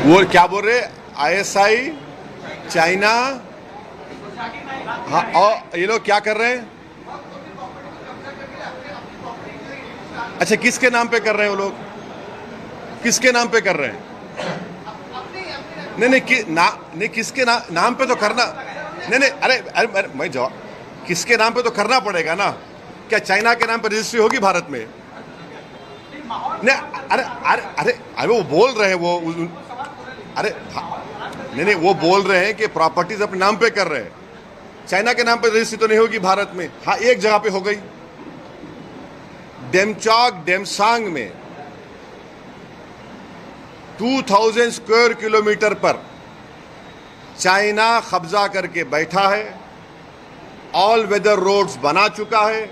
वो क्या बोल रहे? ISI, चाइना, हाँ, और ये लोग क्या कर रहे हैं? अच्छा, किसके नाम पे कर रहे हैं वो लोग? किसके नाम पे कर रहे हैं? नहीं, किसके नाम पे तो करना नहीं, अरे मैं जवाब, किसके नाम पे तो करना पड़ेगा ना। क्या चाइना के नाम पे रजिस्ट्री होगी भारत में? नहीं, अरे वो बोल रहे हैं वो, अरे नहीं, वो बोल रहे हैं कि प्रॉपर्टीज अपने नाम पे कर रहे हैं, चाइना के नाम पे रजिस्ट्री तो नहीं होगी भारत में। हाँ, एक जगह पे हो गई, डेमचौक डेमसांग में 2000 स्क्वायर किलोमीटर पर चाइना कब्जा करके बैठा है, ऑल वेदर रोड्स बना चुका है।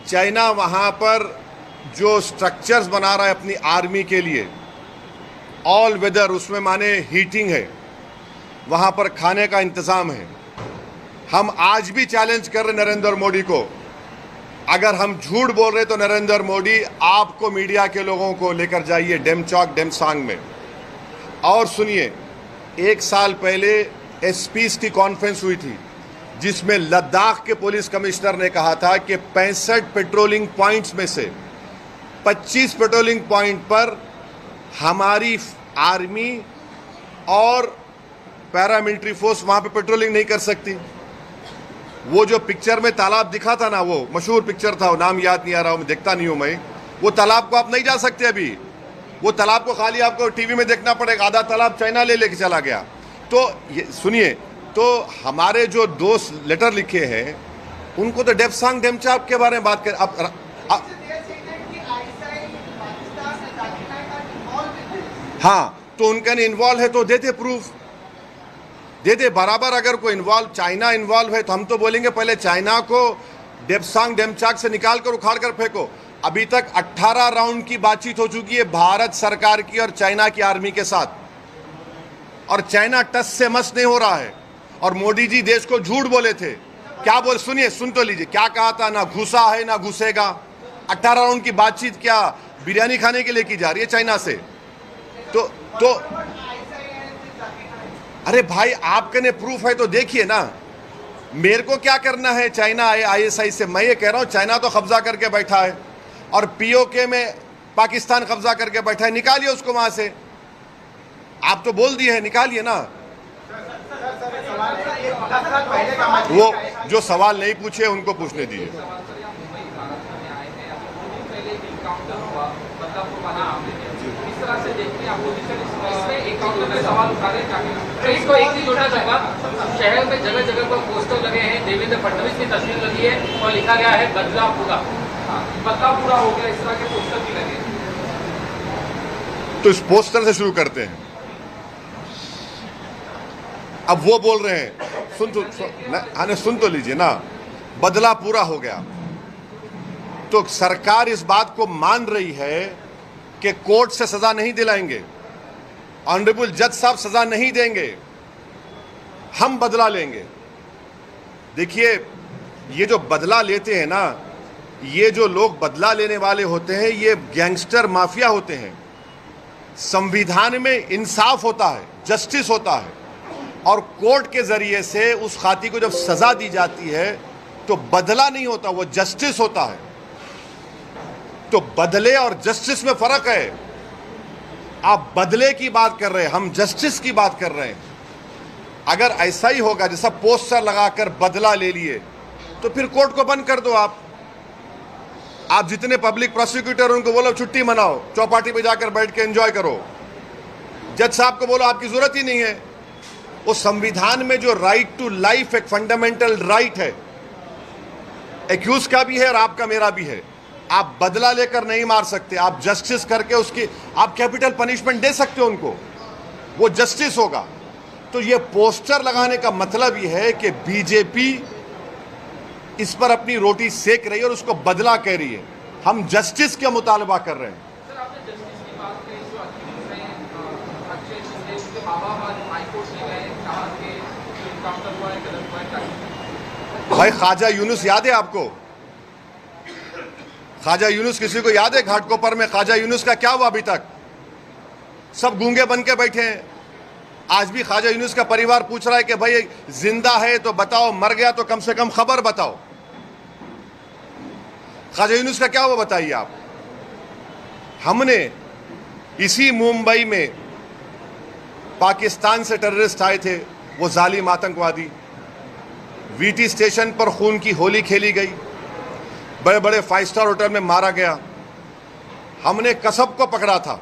चाइना वहां पर जो स्ट्रक्चर्स बना रहा है अपनी आर्मी के लिए, ऑल वेदर, उसमें माने हीटिंग है, वहां पर खाने का इंतजाम है। हम आज भी चैलेंज कर रहे नरेंद्र मोदी को, अगर हम झूठ बोल रहे तो नरेंद्र मोदी आपको मीडिया के लोगों को लेकर जाइए डेमचौक डेमसांग में और सुनिए। 1 साल पहले एसपीज की कॉन्फ्रेंस हुई थी जिसमें लद्दाख के पुलिस कमिश्नर ने कहा था कि 65 पेट्रोलिंग पॉइंट्स में से 25 पेट्रोलिंग पॉइंट पर हमारी आर्मी और पैरामिलिट्री फोर्स वहां पे पेट्रोलिंग नहीं कर सकती। वो जो पिक्चर में तालाब दिखा था ना, वो मशहूर पिक्चर था, वो नाम याद नहीं आ रहा, मैं देखता नहीं हूं मैं, वो तालाब को आप नहीं जा सकते अभी। वो तालाब को खाली आपको टीवी में देखना पड़ेगा, आधा तालाब चाइना ले लेके चला गया। तो ये सुनिए, तो हमारे जो दोस्त लेटर लिखे हैं उनको तो डेमसांग डेमचौक के बारे में बात कर। अब हाँ, तो उनका इन्वॉल्व है तो देते प्रूफ, देते बराबर। अगर कोई इन्वॉल्व, चाइना इन्वॉल्व है तो हम तो बोलेंगे पहले चाइना को डेमसांग डेमचौक से निकाल कर उखाड़ कर फेंको। अभी तक 18 राउंड की बातचीत हो चुकी है भारत सरकार की और चाइना की आर्मी के साथ, और चाइना टस से मस नहीं हो रहा है। और मोदी जी देश को झूठ बोले थे, क्या बोल, सुनिए, सुन तो लीजिए, क्या कहा था? ना घुसा है ना घुसेगा। 18 राउंड की बातचीत क्या बिरयानी खाने के लिए की जा रही है चाइना से? तो अरे भाई, आपके ने प्रूफ है तो देखिए ना, मेरे को क्या करना है चाइना ISI से? मैं ये कह रहा हूं चाइना तो कब्जा करके बैठा है और POK में पाकिस्तान कब्जा करके बैठा है, निकालिए उसको वहां से। आप तो बोल दिए हैं, निकालिए ना। वो जो सवाल नहीं पूछे उनको पूछने दीजिए। इसको एक ही जोड़ना चाहूंगा, शहर में जगह जगह पर पोस्टर लगे हैं, देवेंद्र फडणवीस की तस्वीर लगी है और लिखा गया है बदला पूरा, बदला पूरा हो गया, इस तरह के पोस्टर भी लगे। तो इस पोस्टर से शुरू करते हैं। अब वो बोल रहे हैं, सुन तो लीजिए ना, बदला पूरा हो गया। तो सरकार इस बात को मान रही है कि कोर्ट से सजा नहीं दिलाएंगे, ऑनरेबल जज साहब सजा नहीं देंगे, हम बदला लेंगे। देखिए, ये जो बदला लेते हैं ना, ये जो लोग बदला लेने वाले होते हैं, ये गैंगस्टर माफिया होते हैं। संविधान में इंसाफ होता है, जस्टिस होता है, और कोर्ट के जरिए से उस खाती को जब सजा दी जाती है तो बदला नहीं होता, वो जस्टिस होता है। तो बदले और जस्टिस में फर्क है। आप बदले की बात कर रहे हैं, हम जस्टिस की बात कर रहे हैं। अगर ऐसा ही होगा जैसा पोस्टर लगाकर बदला ले लिए तो फिर कोर्ट को बंद कर दो। आप जितने पब्लिक प्रोसिक्यूटर उनको बोलो छुट्टी मनाओ, चौपाटी पे जाकर बैठ के एंजॉय करो। जज साहब को बोलो आपकी जरूरत ही नहीं है। वो संविधान में जो राइट टू लाइफ एक फंडामेंटल राइट है, एक्यूज का भी है और आपका मेरा भी है। आप बदला लेकर नहीं मार सकते, आप जस्टिस करके उसकी आप कैपिटल पनिशमेंट दे सकते हो उनको, वो जस्टिस होगा। तो ये पोस्टर लगाने का मतलब ये है कि बीजेपी इस पर अपनी रोटी सेक रही है और उसको बदला कह रही है। हम जस्टिस का मुतालबा कर रहे हैं। सर, आपने जस्टिस की बात कही, जो अखिलेश ने अक्षय शिंदे उनके माँ बाप आज हाईकोर्ट में गए, कहा कि जो इनकाउंटर हुआ है गलत हुआ है। भाई ख्वाजा यूनुस याद है आपको? ख्वाजा यूनुस किसी को याद है? घाटकोपर में ख्वाजा यूनुस का क्या हुआ? अभी तक सब गूंगे बन के बैठे हैं। आज भी ख्वाजा यूनुस का परिवार पूछ रहा है कि भाई जिंदा है तो बताओ, मर गया तो कम से कम खबर बताओ। ख्वाजा यूनुस का क्या हुआ बताइए आप। हमने इसी मुंबई में पाकिस्तान से टेररिस्ट आए थे, वो जालिम आतंकवादी, वीटी स्टेशन पर खून की होली खेली गई, बड़े बड़े 5 स्टार होटल में मारा गया। हमने कसब को पकड़ा था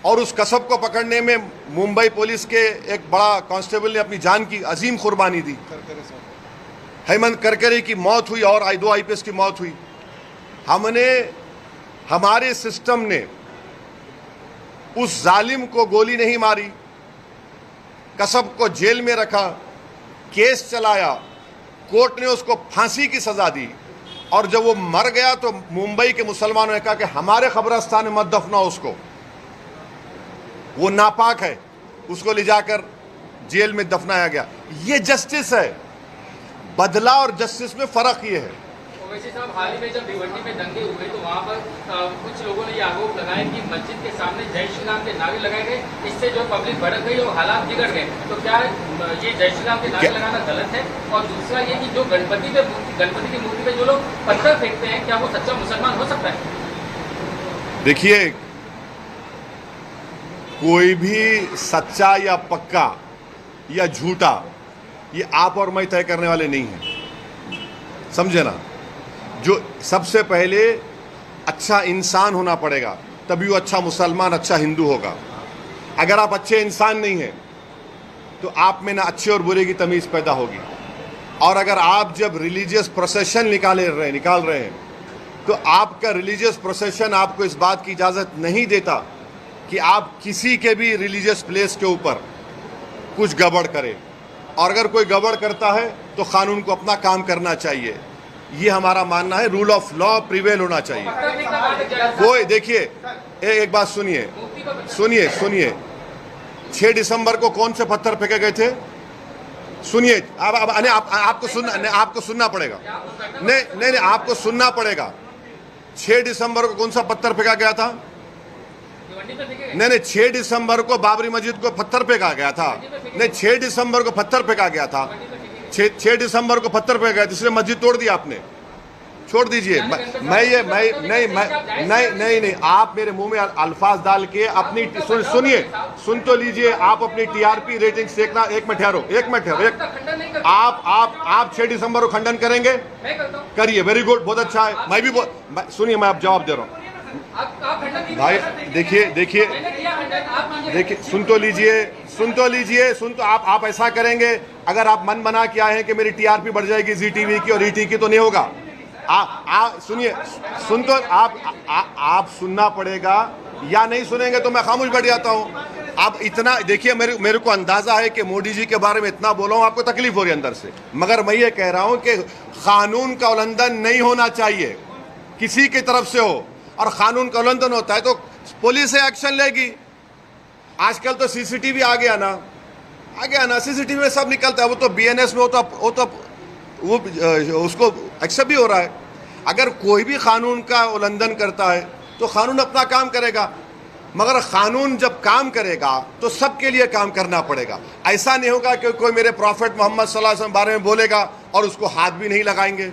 और उस कसब को पकड़ने में मुंबई पुलिस के एक बड़ा कांस्टेबल ने अपनी जान की अजीम कुर्बानी दी। हेमंत करकरे की मौत हुई और 2 IPS की मौत हुई। हमारे सिस्टम ने उस जालिम को गोली नहीं मारी, कसब को जेल में रखा, केस चलाया, कोर्ट ने उसको फांसी की सजा दी, और जब वो मर गया तो मुंबई के मुसलमानों ने कहा कि हमारे कब्रिस्तान में मत दफनाओ उसको, वो नापाक है, उसको ले जाकर जेल में दफनाया गया। ये जस्टिस है। बदला और जस्टिस में फर्क ये है। वैसे साहब, हाल ही में जब भिवंडी में दंगे हुए तो वहाँ पर कुछ लोगों ने ये आरोप लगाया कि मस्जिद के सामने जय श्री राम के नारे लगाए गए, इससे जो पब्लिक भड़क गई और हालात बिगड़ गए। तो क्या ये जय श्री राम के नारे लगाना गलत है? और दूसरा ये कि जो गणपति की मूर्ति पे जो लोग पत्थर फेंकते हैं, क्या वो सच्चा मुसलमान हो सकता है? देखिए, कोई भी सच्चा या पक्का या झूठा ये आप और मैं तय करने वाले नहीं हैं, समझे ना। जो सबसे पहले अच्छा इंसान होना पड़ेगा, तभी वो अच्छा मुसलमान, अच्छा हिंदू होगा। अगर आप अच्छे इंसान नहीं हैं तो आप में ना अच्छे और बुरे की तमीज़ पैदा होगी। और अगर आप जब रिलीजियस प्रोसेशन निकाल रहे हैं तो आपका रिलीजियस प्रोसेशन आपको इस बात की इजाज़त नहीं देता कि आप किसी के भी रिलीजियस प्लेस के ऊपर कुछ गड़बड़ करें। और अगर कोई गड़बड़ करता है तो कानून को अपना काम करना चाहिए। ये हमारा मानना है। रूल ऑफ लॉ प्रिवेल होना चाहिए। कोई देखिए, एक बात सुनिए, 6 दिसंबर को कौन से पत्थर फेंके गए थे? सुनिए, आपको सुनना पड़ेगा। नहीं, आपको सुनना पड़ेगा। 6 दिसंबर को कौन सा पत्थर फेंका गया था? नहीं, 6 दिसंबर को बाबरी मस्जिद को पत्थर फेंका गया था। नहीं, 6 दिसंबर को पत्थर फेंका गया था। 6 दिसंबर को पत्थर फेंका गया, इसलिए मस्जिद तोड़ दी आपने। छोड़ दीजिए। नहीं, आप मेरे मुंह में अल्फाज डाल के अपनी सुन तो लीजिए। आप अपनी TRP रेटिंग देखना। एक मिनट ठहरो। आप 6 दिसंबर को खंडन करेंगे? करिए, वेरी गुड, बहुत अच्छा है। मैं भी सुनिए, मैं आप जवाब दे रहा हूँ भाई। देखिए, सुन तो लीजिए। आप ऐसा करेंगे, अगर आप मन बना के आए हैं कि मेरी TRP बढ़ जाएगी ZTV की और ET की, तो नहीं होगा। सुनिए, आप सुनना पड़ेगा, या नहीं सुनेंगे तो मैं खामोश बैठ जाता हूँ। आप इतना देखिए, मेरे को अंदाजा है कि मोदी जी के बारे में इतना बोला हूँ, आपको तकलीफ हो रही है अंदर से, मगर मैं ये कह रहा हूँ कि कानून का उल्लंघन नहीं होना चाहिए, किसी की तरफ से हो। और कानून का उल्लंघन होता है तो पुलिस एक्शन लेगी। आजकल तो CCTV आ गया ना, CCTV में सब निकलता है। वो तो BNS में वो उसको एक्सेप्ट भी हो रहा है। अगर कोई भी कानून का उल्लंघन करता है तो कानून अपना काम करेगा। मगर कानून जब काम करेगा तो सबके लिए काम करना पड़ेगा। ऐसा नहीं होगा कि कोई मेरे प्रॉफेट मोहम्मद सल्लल्लाहु अलैहि वसल्लम बारे में बोलेगा और उसको हाथ भी नहीं लगाएंगे।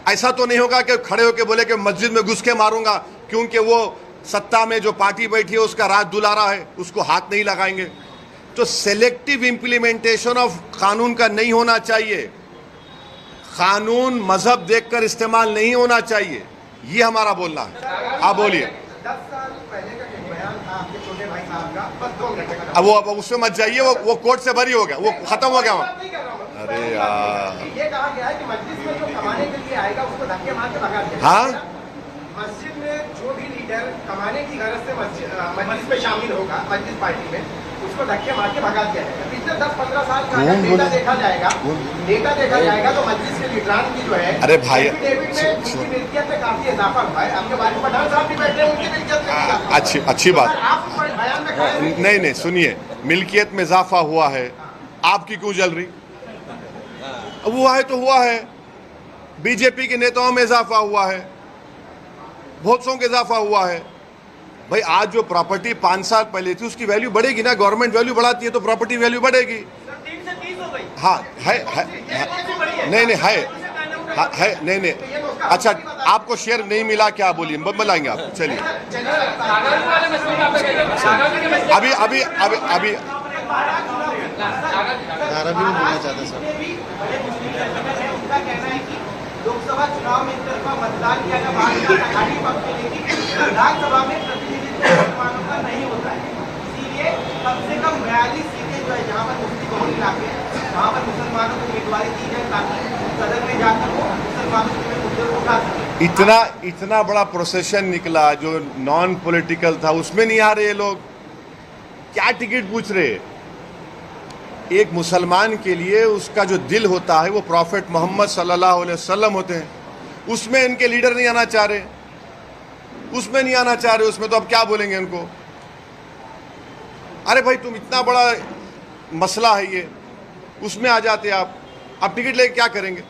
ऐसा तो नहीं होगा कि खड़े होकर बोले कि मस्जिद में घुस के मारूंगा क्योंकि वो सत्ता में जो पार्टी बैठी है उसका राज दुलारा है, उसको हाथ नहीं लगाएंगे। तो सेलेक्टिव इंप्लीमेंटेशन ऑफ कानून का नहीं होना चाहिए। कानून मजहब देखकर इस्तेमाल नहीं होना चाहिए, ये हमारा बोलना है। आप बोलिए। 10 साल पहले का जो बयान था आपके छोटे भाई साहब का, बस 2 मिनट का। अब वो उसमें मत जाइए, वो कोर्ट से बरी हो गया, वो खत्म हो गया। बात नहीं कर रहा हूं। अरे यार, ये कहा गया है कि मस्जिद में जो कमाने के लिए आएगा उसको धक्के मार के भगा दिया। हाँ? मस्जिद में जो भी लीडर कमाने की गरज से मस्जिद में शामिल होगा, मस्जिद पार्टी में, उसको धक्के मार के भगा दिया जाएगा। पिछले 10-15 साल का अगर डेटा देखा जाएगा तो मस्जिद के लीडरान की जो है, अरे भाई, एफिडेविट में उनकी मिल्कियत में काफी इजाफा हुआ है। आपके बारे में पठान साहब भी बैठे हैं, उनकी मिल्कियत में इजाफा हुआ है। अच्छी बात। आप बयान में कहा है नहीं सुनिए, मिल्कियत में इजाफा हुआ है, आपकी क्यों जल रही? हुआ है तो हुआ है। बीजेपी के नेताओं में इजाफा हुआ है, बहुत सौ का इजाफा हुआ है। भाई आज जो प्रॉपर्टी 5 साल पहले थी उसकी वैल्यू बढ़ेगी ना, गवर्नमेंट वैल्यू बढ़ाती है तो प्रॉपर्टी वैल्यू बढ़ेगी। 3 से 30 हो गई। हाँ है नहीं है नहीं। अच्छा, आपको शेयर नहीं मिला क्या? बोलिए, बताएंगे आप। चलिए अभी अरबी में बोलना चाहते सर। उनका कहना है कि लोकसभा चुनाव में एकतरफा मतदान किया गया, भाजपा आघाड़ी पक्ष में, लेकिन राज्यसभा में प्रतिनिधित्व मुसलमानों का नहीं होता है। इसीलिए कम से कम 42 सीटें जो है जहाँ पर मुस्लिम बहुल इलाके हैं वहाँ पर मुसलमानों को उम्मीदवारी दी जाए ताकि सदन में जाकर वो मुसलमानों के मुद्दे को उठा सके। इतना बड़ा प्रोसेशन निकला जो नॉन पॉलिटिकल था, उसमें नहीं आ रहे लोग। क्या टिकट पूछ रहे? एक मुसलमान के लिए उसका जो दिल होता है वो प्रॉफेट मोहम्मद सल्लल्लाहु अलैहि वसल्लम होते हैं, उसमें इनके लीडर नहीं आना चाह रहे, उसमें तो अब क्या बोलेंगे इनको? अरे भाई तुम, इतना बड़ा मसला है ये, उसमें आ जाते आप टिकट लेके क्या करेंगे?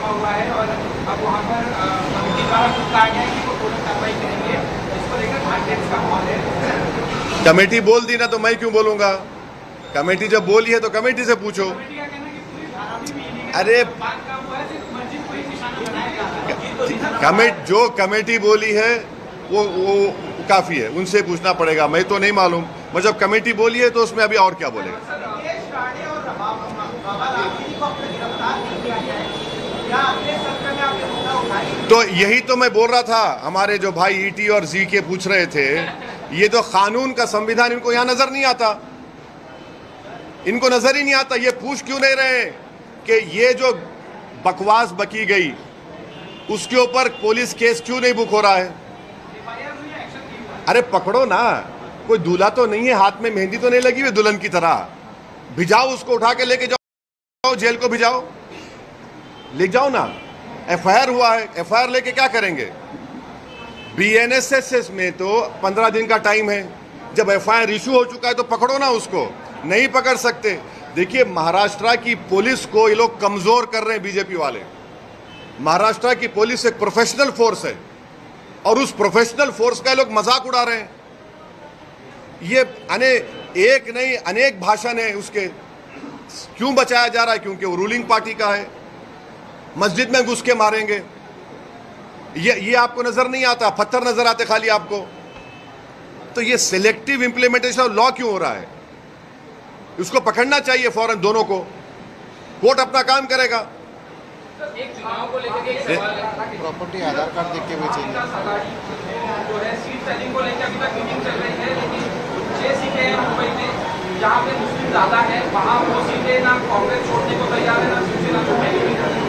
हुआ है और अब वहाँ पर कमेटी द्वारा कुछ कहा गया है कि वो पूर्ण कार्रवाई करेंगे। इसको लेकर मार्केट का माहौल है। कमेटी बोल दी ना तो मैं क्यों बोलूंगा? कमेटी जब बोली है तो कमेटी से पूछो। अरे जो कमेटी बोली है वो काफी है, उनसे पूछना पड़ेगा, मैं तो नहीं मालूम। मैं जब कमेटी बोली है तो उसमें अभी और क्या बोलेगा? तो यही तो मैं बोल रहा था, हमारे जो भाई ईटी और जी के पूछ रहे थे, ये तो कानून का संविधान इनको यहाँ नजर नहीं आता, इनको नजर ही नहीं आता। ये पूछ क्यों नहीं रहे कि ये जो बकवास बकी गई उसके ऊपर पुलिस केस क्यों नहीं बुक हो रहा है? अरे पकड़ो ना, कोई दूल्हा तो नहीं है, हाथ में मेहंदी तो नहीं लगी हुई दुल्हन की तरह, भिजाओ उसको, उठा के लेके जाओ, जेल को भिजाओ, ले जाओ ना। एफआईआर हुआ है, एफआईआर लेके क्या करेंगे? बीएनएसएस में तो 15 दिन का टाइम है, जब एफआईआर इशू हो चुका है तो पकड़ो ना उसको, नहीं पकड़ सकते। देखिए महाराष्ट्र की पुलिस को ये लोग कमजोर कर रहे हैं बीजेपी वाले। महाराष्ट्र की पुलिस एक प्रोफेशनल फोर्स है और उस प्रोफेशनल फोर्स का ये लोग मजाक उड़ा रहे हैं। ये एक नहीं अनेक भाषण है उसके। क्यों बचाया जा रहा है? क्योंकि वो रूलिंग पार्टी का है। मस्जिद में घुस के मारेंगे, ये आपको नजर नहीं आता, पत्थर नजर आते खाली आपको। तो ये सिलेक्टिव इंप्लीमेंटेशन ऑफ लॉ क्यों हो रहा है? उसको पकड़ना चाहिए फौरन दोनों को, कोर्ट अपना काम करेगा। एक चुनाव को लेकर एक सवाल है, प्रॉपर्टी आधार कार्ड देख के बेचेंगे। जो है सीट सेलिंग को लेकर अभी तक मीटिंग चल रही है, लेकिन 6 सीटें हैं मुंबई में जहाँ पे मुस्लिम ज्यादा है, वहाँ वो सीटें ना कांग्रेस छोड़ने को तैयार है, ना शिवसेना छोड़ने को तैयार है।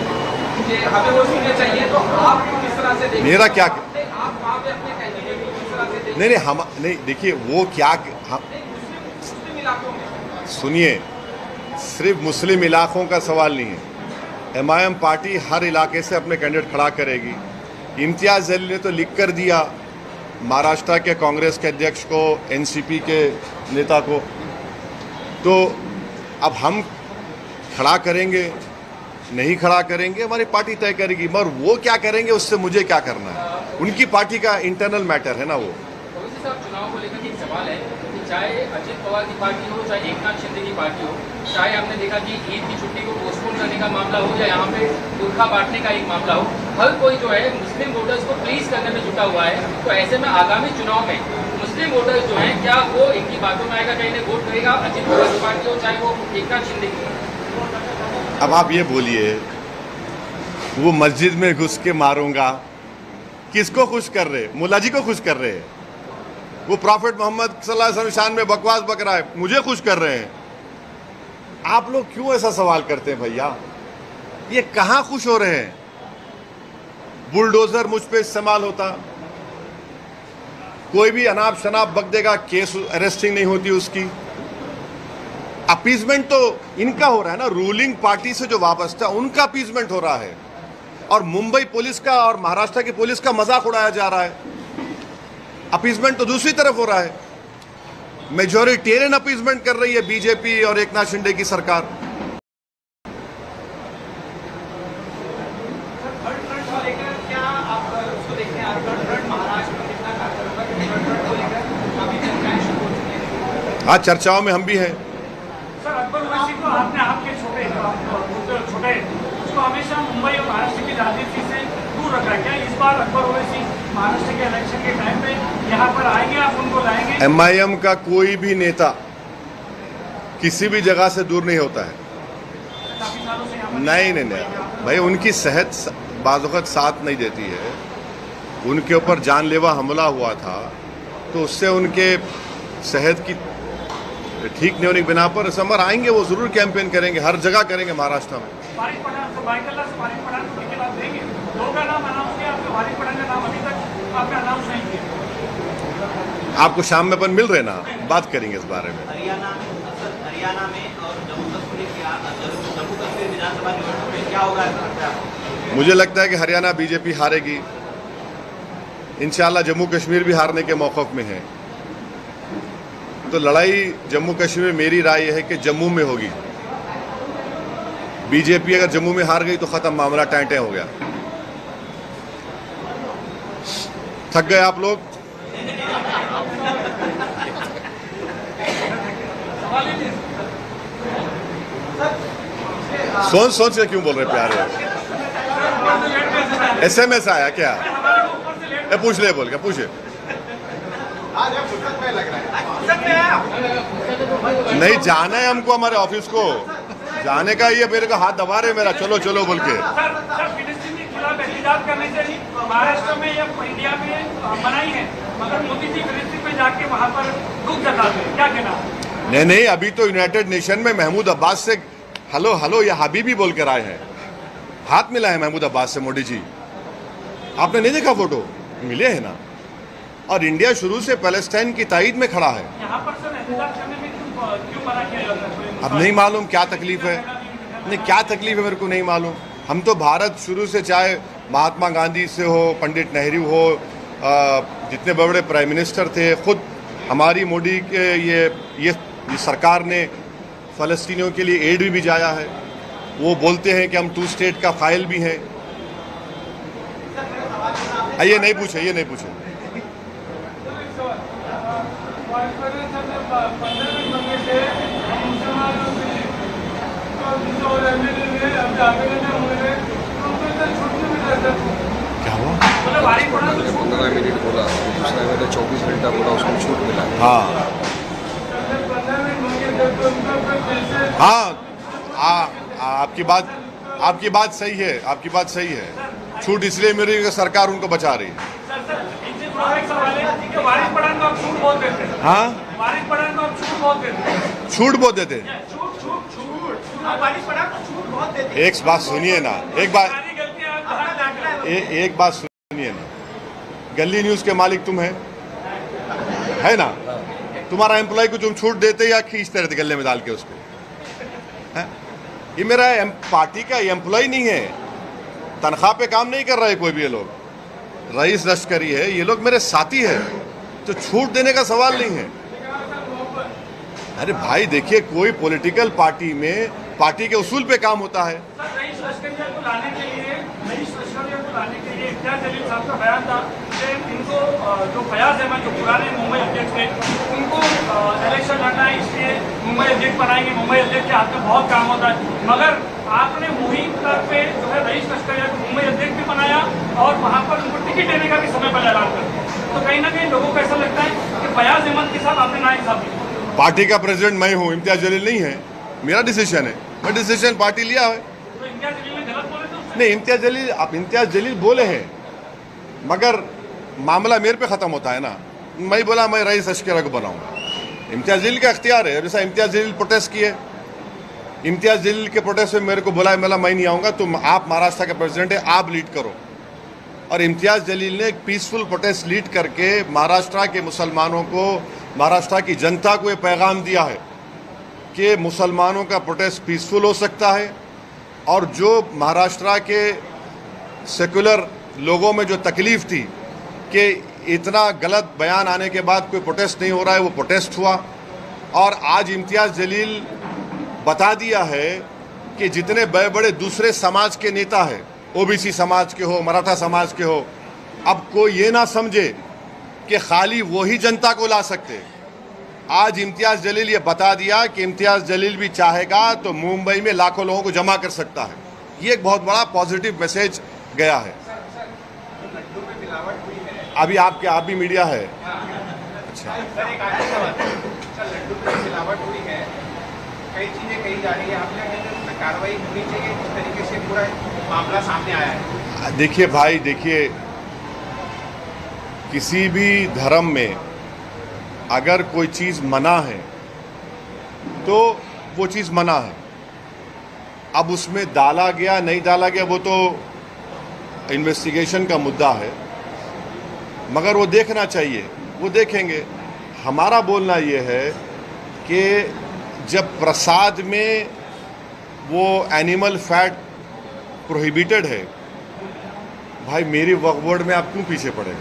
हमें वो सीटें चाहिए, तो आप किस तरह से देखें? मेरा क्या, आप वहाँ पे अपने कैंडिडेट को किस तरह से देखें? नहीं हम नहीं, देखिए वो क्या, मुस्लिम इलाकों में सुनिए, सिर्फ मुस्लिम इलाकों का सवाल नहीं है। एमआईएम पार्टी हर इलाके से अपने कैंडिडेट खड़ा करेगी। इम्तियाज जलील ने तो लिख कर दिया महाराष्ट्र के कांग्रेस के अध्यक्ष को, एनसीपी के नेता को, तो अब हम खड़ा करेंगे नहीं खड़ा करेंगे हमारी पार्टी तय करेगी, मगर वो क्या करेंगे उससे मुझे क्या करना है, उनकी पार्टी का इंटरनल मैटर है ना वो। ओवैसी साहब, चुनाव को लेकर एक सवाल है कि चाहे अजित पवार की पार्टी हो, चाहे एकनाथ शिंदे की पार्टी हो, चाहे हमने देखा कि ईद की छुट्टी को पोस्टपोन करने का मामला हो या यहाँ पे गुरखा बांटने का एक मामला हो, हर कोई जो है मुस्लिम वोटर्स को प्लीज करने में जुटा हुआ है। तो ऐसे में आगामी चुनाव में मुस्लिम वोटर्स जो हैं, क्या वो इनकी बातों में आएगा, कहीं वोट करेगा अजित पवार की पार्टी हो चाहे वो एकनाथ शिंदे की? अब आप ये बोलिए, वो मस्जिद में घुस के मारूंगा, किसको खुश कर रहे? मुल्ला जी को खुश कर रहे हैं। वो प्रॉफिट मोहम्मद सल्लल्लाहु अलैहि वसल्लम शान में बकवास बक रहा है, मुझे खुश कर रहे हैं। आप लोग क्यों ऐसा सवाल करते हैं भैया? ये कहां खुश हो रहे हैं? बुलडोजर मुझ पे इस्तेमाल होता, कोई भी अनाप शनाप बक देगा, केस अरेस्टिंग नहीं होती उसकी। अपीजमेंट तो इनका हो रहा है ना, रूलिंग पार्टी से जो वाबस्ता उनका अपीजमेंट हो रहा है, और मुंबई पुलिस का और महाराष्ट्र की पुलिस का मजाक उड़ाया जा रहा है। अपीजमेंट तो दूसरी तरफ हो रहा है, मेजॉरिटेरियन अपीजमेंट कर रही है बीजेपी और एकनाथ शिंदे की सरकार। हाँ, चर्चाओं में हम भी हैं। सर, अकबर ओवैसी को आपने आपके छोटे उसको हमेशा मुंबई और महाराष्ट्र की राजनीति से दूर रखा है। क्या इस बार अकबर ओवैसी महाराष्ट्र के इलेक्शन के टाइम पे यहाँ पर आएंगे, आप उनको लाएंगे? MIM का कोई भी नेता किसी भी जगह से दूर नहीं होता है। काफी सालों से यहाँ पर नहीं भाई, उनकी सेहत बाज़-औक़ात साथ नहीं देती है। उनके ऊपर जानलेवा हमला हुआ था, तो उससे उनके सेहत की ठीक नहीं होने की बिना पर समर आएंगे, वो जरूर कैंपेन करेंगे, हर जगह करेंगे महाराष्ट्र में। वारिस पठान को टिकट आप देंगे? दो का नाम अनाउंस किया आपने, वारिस पठान का नाम अभी तक आपने अनाउंस नहीं किया। आपको शाम में अपन मिल रहे ना, बात करेंगे इस बारे में। हरियाणा में और जम्मू कश्मीर विधानसभा चुनाव में क्या होगा? मुझे लगता है कि हरियाणा बीजेपी हारेगी, इंशाल्लाह जम्मू कश्मीर भी हारने के मौक़िफ़ में है। तो लड़ाई जम्मू कश्मीर में मेरी राय है कि जम्मू में होगी। बीजेपी अगर जम्मू में हार गई तो खत्म, मामला टाइट हो गया। थक गए आप लोग? सोच सोच के क्यों बोल रहे प्यारे? SMS आया क्या? पूछ ले, बोल के पूछे। नहीं जाना है हमको, हमारे ऑफिस को जाने का। ये मेरे को हाथ दबा रहे मेरा, चलो चलो बोल के। सर, फिलिस्तीन के खिलाफ एहतजाज करने से ही महाराष्ट्र में या इंडिया में मनाई है, मगर मोदी जी फिलिस्तीन में जाके वहाँ पर दुख जताते हैं, क्या कहना? नहीं, अभी तो यूनाइटेड नेशन में महमूद अब्बास से हेलो या हबीबी बोल कर आए हैं। हाथ मिला है महमूद अब्बास से मोदी जी। आपने नहीं देखा फोटो? मिले हैं ना। और इंडिया शुरू से पैलेस्टाइन की ताईद में खड़ा है। यहाँ पर सर एहतजाज करने में क्यों मना किया जाता है? अब नहीं मालूम क्या तकलीफ है, नहीं क्या तकलीफ है मेरे को नहीं मालूम। हम तो भारत शुरू से, चाहे महात्मा गांधी से हो, पंडित नेहरू हो, जितने बड़े प्राइम मिनिस्टर थे, खुद हमारी मोदी के ये सरकार ने फ़लस्तीनियों के लिए एड भी भिजाया है। वो बोलते हैं कि हम 2 स्टेट का फाइल भी हैं। ये नहीं पूछे। क्या हुआ? 15 मिनट बोला, दूसरा मैंने 24 घंटा बोला, उसको छूट मिला। हाँ, आपकी बात सही है। छूट इसलिए मिल रही है कि सरकार उनको बचा रही है। हाँ, छूट बहुत देते। एक बात सुनिए ना, एक बात सुनिए ना। गली न्यूज के मालिक तुम है ना? तुम्हारा एम्प्लॉय को तुम छूट देते या खींचते रहते गले में डाल के उसको? ये मेरा पार्टी का एम्प्लॉय नहीं है, तनख्वाह पे काम नहीं कर रहा है कोई भी। ये लोग रईस लश्करी है, ये लोग मेरे साथी है, तो छूट देने का सवाल नहीं है। अरे भाई देखिए, कोई पॉलिटिकल पार्टी में पार्टी के उसूल पे काम होता है। सर, रईस लश्करिया को लाने के लिए इम्तियाज जलील साहब का बयान था कि इनको जो फयाज अहमद जो पुराने मुंबई अध्यक्ष थे उनको इलेक्शन लड़ना है, इसलिए मुंबई अध्यक्ष बनाएंगे, मुंबई अध्यक्ष के हाथ में बहुत काम होता है। मगर आपने मुहिम पे जो है रईस लश्करिया को मुंबई अध्यक्ष भी बनाया और वहाँ पर उनको टिकट देने का भी समय पर ऐलान कर दिया। तो कहीं ना कहीं लोगों को ऐसा लगता है कि फयाज अहमद के साथ आपने नाइंसाफी। पार्टी का प्रेसिडेंट मैं हूँ, इम्तियाज जलील नहीं है। मेरा डिसीजन है, मैं डिसीजन पार्टी लिया है। तो इम्तियाज जलील ने गलत बोले थे उससे? नहीं, इम्तियाज जलील बोले हैं, मगर मामला मेरे पे ख़त्म होता है ना। मैं बोला मैं रईस लश्करिया को बनाऊंगा, इम्तियाज जलील का इख्तियार है। जैसा इम्तियाज जलील प्रोटेस्ट किए, इम्तियाज जलील के प्रोटेस्ट में मेरे को बुलाया, मैं नहीं आऊँगा, तुम आप महाराष्ट्र का प्रेसिडेंट है, आप लीड करो। और इम्तियाज जलील ने एक पीसफुल प्रोटेस्ट लीड करके महाराष्ट्र के मुसलमानों को, महाराष्ट्र की जनता को ये पैगाम दिया है कि मुसलमानों का प्रोटेस्ट पीसफुल हो सकता है, और जो महाराष्ट्र के सेकुलर लोगों में जो तकलीफ थी कि इतना गलत बयान आने के बाद कोई प्रोटेस्ट नहीं हो रहा है, वो प्रोटेस्ट हुआ। और आज इम्तियाज जलील बता दिया है कि जितने बड़े बड़े दूसरे समाज के नेता हैं, ओबीसी समाज के हो, मराठा समाज के हो, अब कोई ये ना समझे कि खाली वही जनता को ला सकते। आज इम्तियाज जलील ये बता दिया कि इम्तियाज जलील भी चाहेगा तो मुंबई में लाखों लोगों को जमा कर सकता है। ये एक बहुत बड़ा पॉजिटिव मैसेज गया है। अभी आप भी मीडिया है। अच्छा, सर एक आखिरी सवाल। सर, लड्डू में मिलावट हुई है, कई चीजें कही जा रही है, आपने इसमें कार्रवाई होनी चाहिए, किस तरीके से पूरा मामला सामने आया है? देखिए भाई, देखिए, किसी भी धर्म में अगर कोई चीज़ मना है तो वो चीज़ मना है। अब उसमें डाला गया नहीं डाला गया वो तो इन्वेस्टिगेशन का मुद्दा है, मगर वो देखना चाहिए, वो देखेंगे। हमारा बोलना ये है कि जब प्रसाद में वो एनिमल फैट प्रोहिबिटेड है, भाई मेरी वक्फ बोर्ड में आप क्यों पीछे पड़े?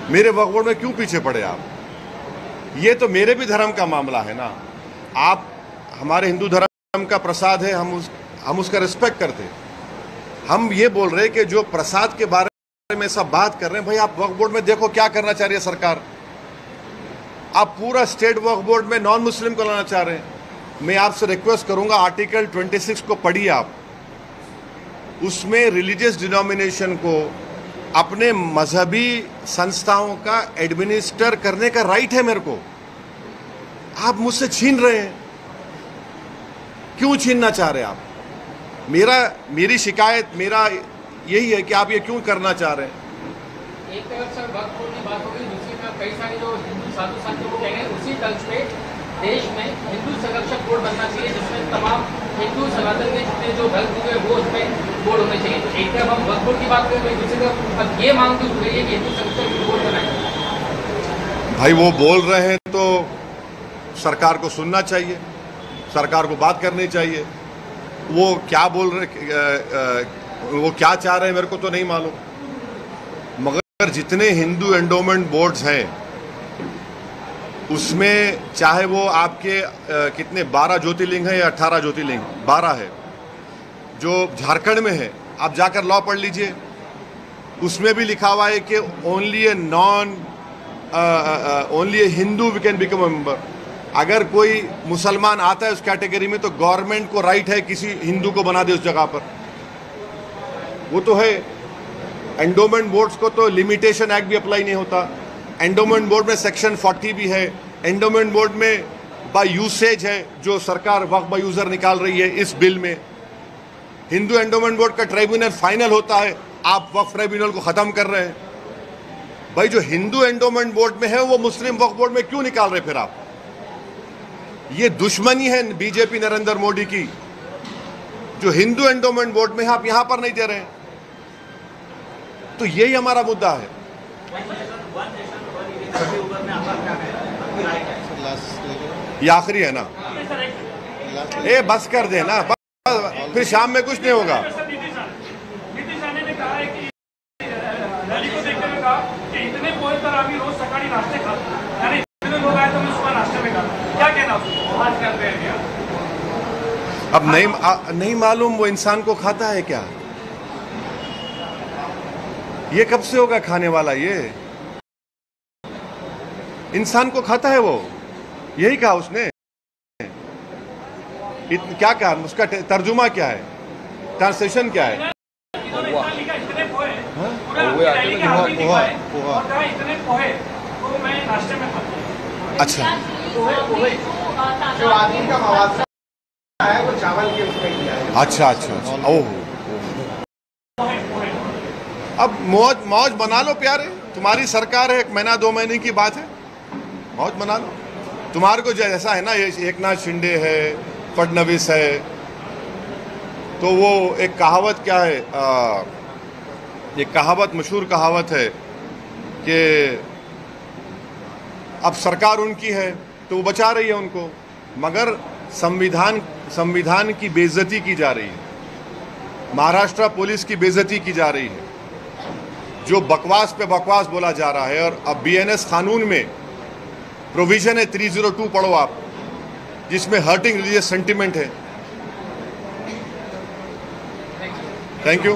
मेरे वक्फ बोर्ड में क्यों पीछे पड़े आप? ये तो मेरे भी धर्म का मामला है ना। आप हमारे हिंदू धर्म का प्रसाद है, हम उसका रिस्पेक्ट करते हैं। हम ये बोल रहे हैं कि जो प्रसाद के बारे में सब बात कर रहे हैं, भाई आप वक्फ बोर्ड में देखो क्या करना चाह रही है सरकार। आप पूरा स्टेट वक्फ बोर्ड में नॉन मुस्लिम को लाना चाह रहे हैं। मैं आपसे रिक्वेस्ट करूंगा, आर्टिकल 26 को पढ़िए आप। उसमें रिलीजियस डिनोमिनेशन को अपने मजहबी संस्थाओं का एडमिनिस्टर करने का राइट है मेरे को। आप मुझसे छीन रहे हैं, क्यों छीनना चाह रहे हैं आप? मेरी शिकायत मेरा यही है कि आप ये क्यों करना चाह रहे हैं? एक तरफ सर वक्फ बोर्ड की बात हो गई, दूसरी तरफ कई सारे जो हिंदू साधु संत लोग कह गए, उसी तर्ज पे देश में हिंदू संरक्षक बोर्ड बनना चाहिए, जिसमें तमाम हिंदू सनातन के जितने जो धर्म हुए वो उसमें बोर्ड होने चाहिए। तो एक तरफ हम वक्फ बोर्ड की बात करें, दूसरी तरफ अब ये मांग की उठ रही है कि हिंदू संरक्षक बोर्ड बनाए। भाई वो बोल रहे हैं तो सरकार को सुनना चाहिए, सरकार को बात करनी चाहिए। वो क्या बोल रहे, वो क्या चाह रहे हैं मेरे को तो नहीं मालूम, मगर जितने हिंदू एंडोमेंट बोर्ड्स हैं उसमें चाहे वो आपके कितने 12 ज्योतिर्लिंग है या 18 ज्योतिर्लिंग, 12 है जो झारखंड में है। आप जाकर लॉ पढ़ लीजिए, उसमें भी लिखा हुआ है कि only a Hindu we can become a member. अगर कोई मुसलमान आता है उस कैटेगरी में तो गवर्नमेंट को राइट है किसी हिंदू को बना दे उस जगह पर, वो तो है। एंडोमेंट बोर्ड्स को तो लिमिटेशन एक्ट भी अप्लाई नहीं होता। एंडोमेंट बोर्ड में सेक्शन 40 भी है। एंडोमेंट बोर्ड में बाय यूसेज है, जो सरकार वक्फ बाय यूजर निकाल रही है इस बिल में। हिंदू एंडोमेंट बोर्ड का ट्राइब्यूनल फाइनल होता है, आप वक्फ ट्राइब्यूनल को खत्म कर रहे हैं। भाई जो हिंदू एंडोमेंट बोर्ड में है वो मुस्लिम वक्फ बोर्ड में क्यों निकाल रहे फिर आप? ये दुश्मनी है बीजेपी नरेंद्र मोदी की। जो हिंदू एंडोमेंट बोर्ड में है आप यहां पर नहीं दे रहे हैं, तो यही हमारा मुद्दा है। ये आखिरी है ना, ए बस कर दे ना, फिर शाम में कुछ नहीं होगा। नीतीश ने कहा है कि रैली को देखते हुए कहा कि इतने पोहे पर अभी रोज सकाळी नाश्ते खाते, यानी इतने लोग आए तो मैं सुबह नाश्ते में हैं ना उसको आज करते हैं क्या? अब नहीं मालूम वो इंसान को खाता है क्या? ये कब से होगा खाने वाला? ये इंसान को खाता है वो, यही कहा उसने। क्या कहा? उसका तर्जुमा क्या है, ट्रांसलेशन क्या है? इन्होंने इतना लिखा, इतने पोहे पूरा पोहे आटे रैली में का हाथ भी पोहा, लिखा है पोहा। और कहा इतने पोहे तो मैं नाश्ते में खाता हूँ। अच्छा, जो आदमी का मवासा है वो चावल के उसमें किया है। अच्छा अच्छा अच्छा, ओह। पोहे पोहे अब मौज मौज बना लो प्यारे, तुम्हारी सरकार है, 1 महीना 2 महीने की बात है, मौज बना लो। तुम्हारे को जैसा है ना, ये एकनाथ शिंदे है, फडणवीस है, तो वो एक कहावत क्या है, एक कहावत, मशहूर कहावत है कि अब सरकार उनकी है तो वो बचा रही है उनको, मगर संविधान की बेइज्जती की जा रही है, महाराष्ट्र पुलिस की बेइज्जती की जा रही है, जो बकवास पे बकवास बोला जा रहा है। और अब BNS कानून में प्रोविजन है 302, पढ़ो आप, जिसमें हर्टिंग रिलीजियस सेंटिमेंट है। Thank you.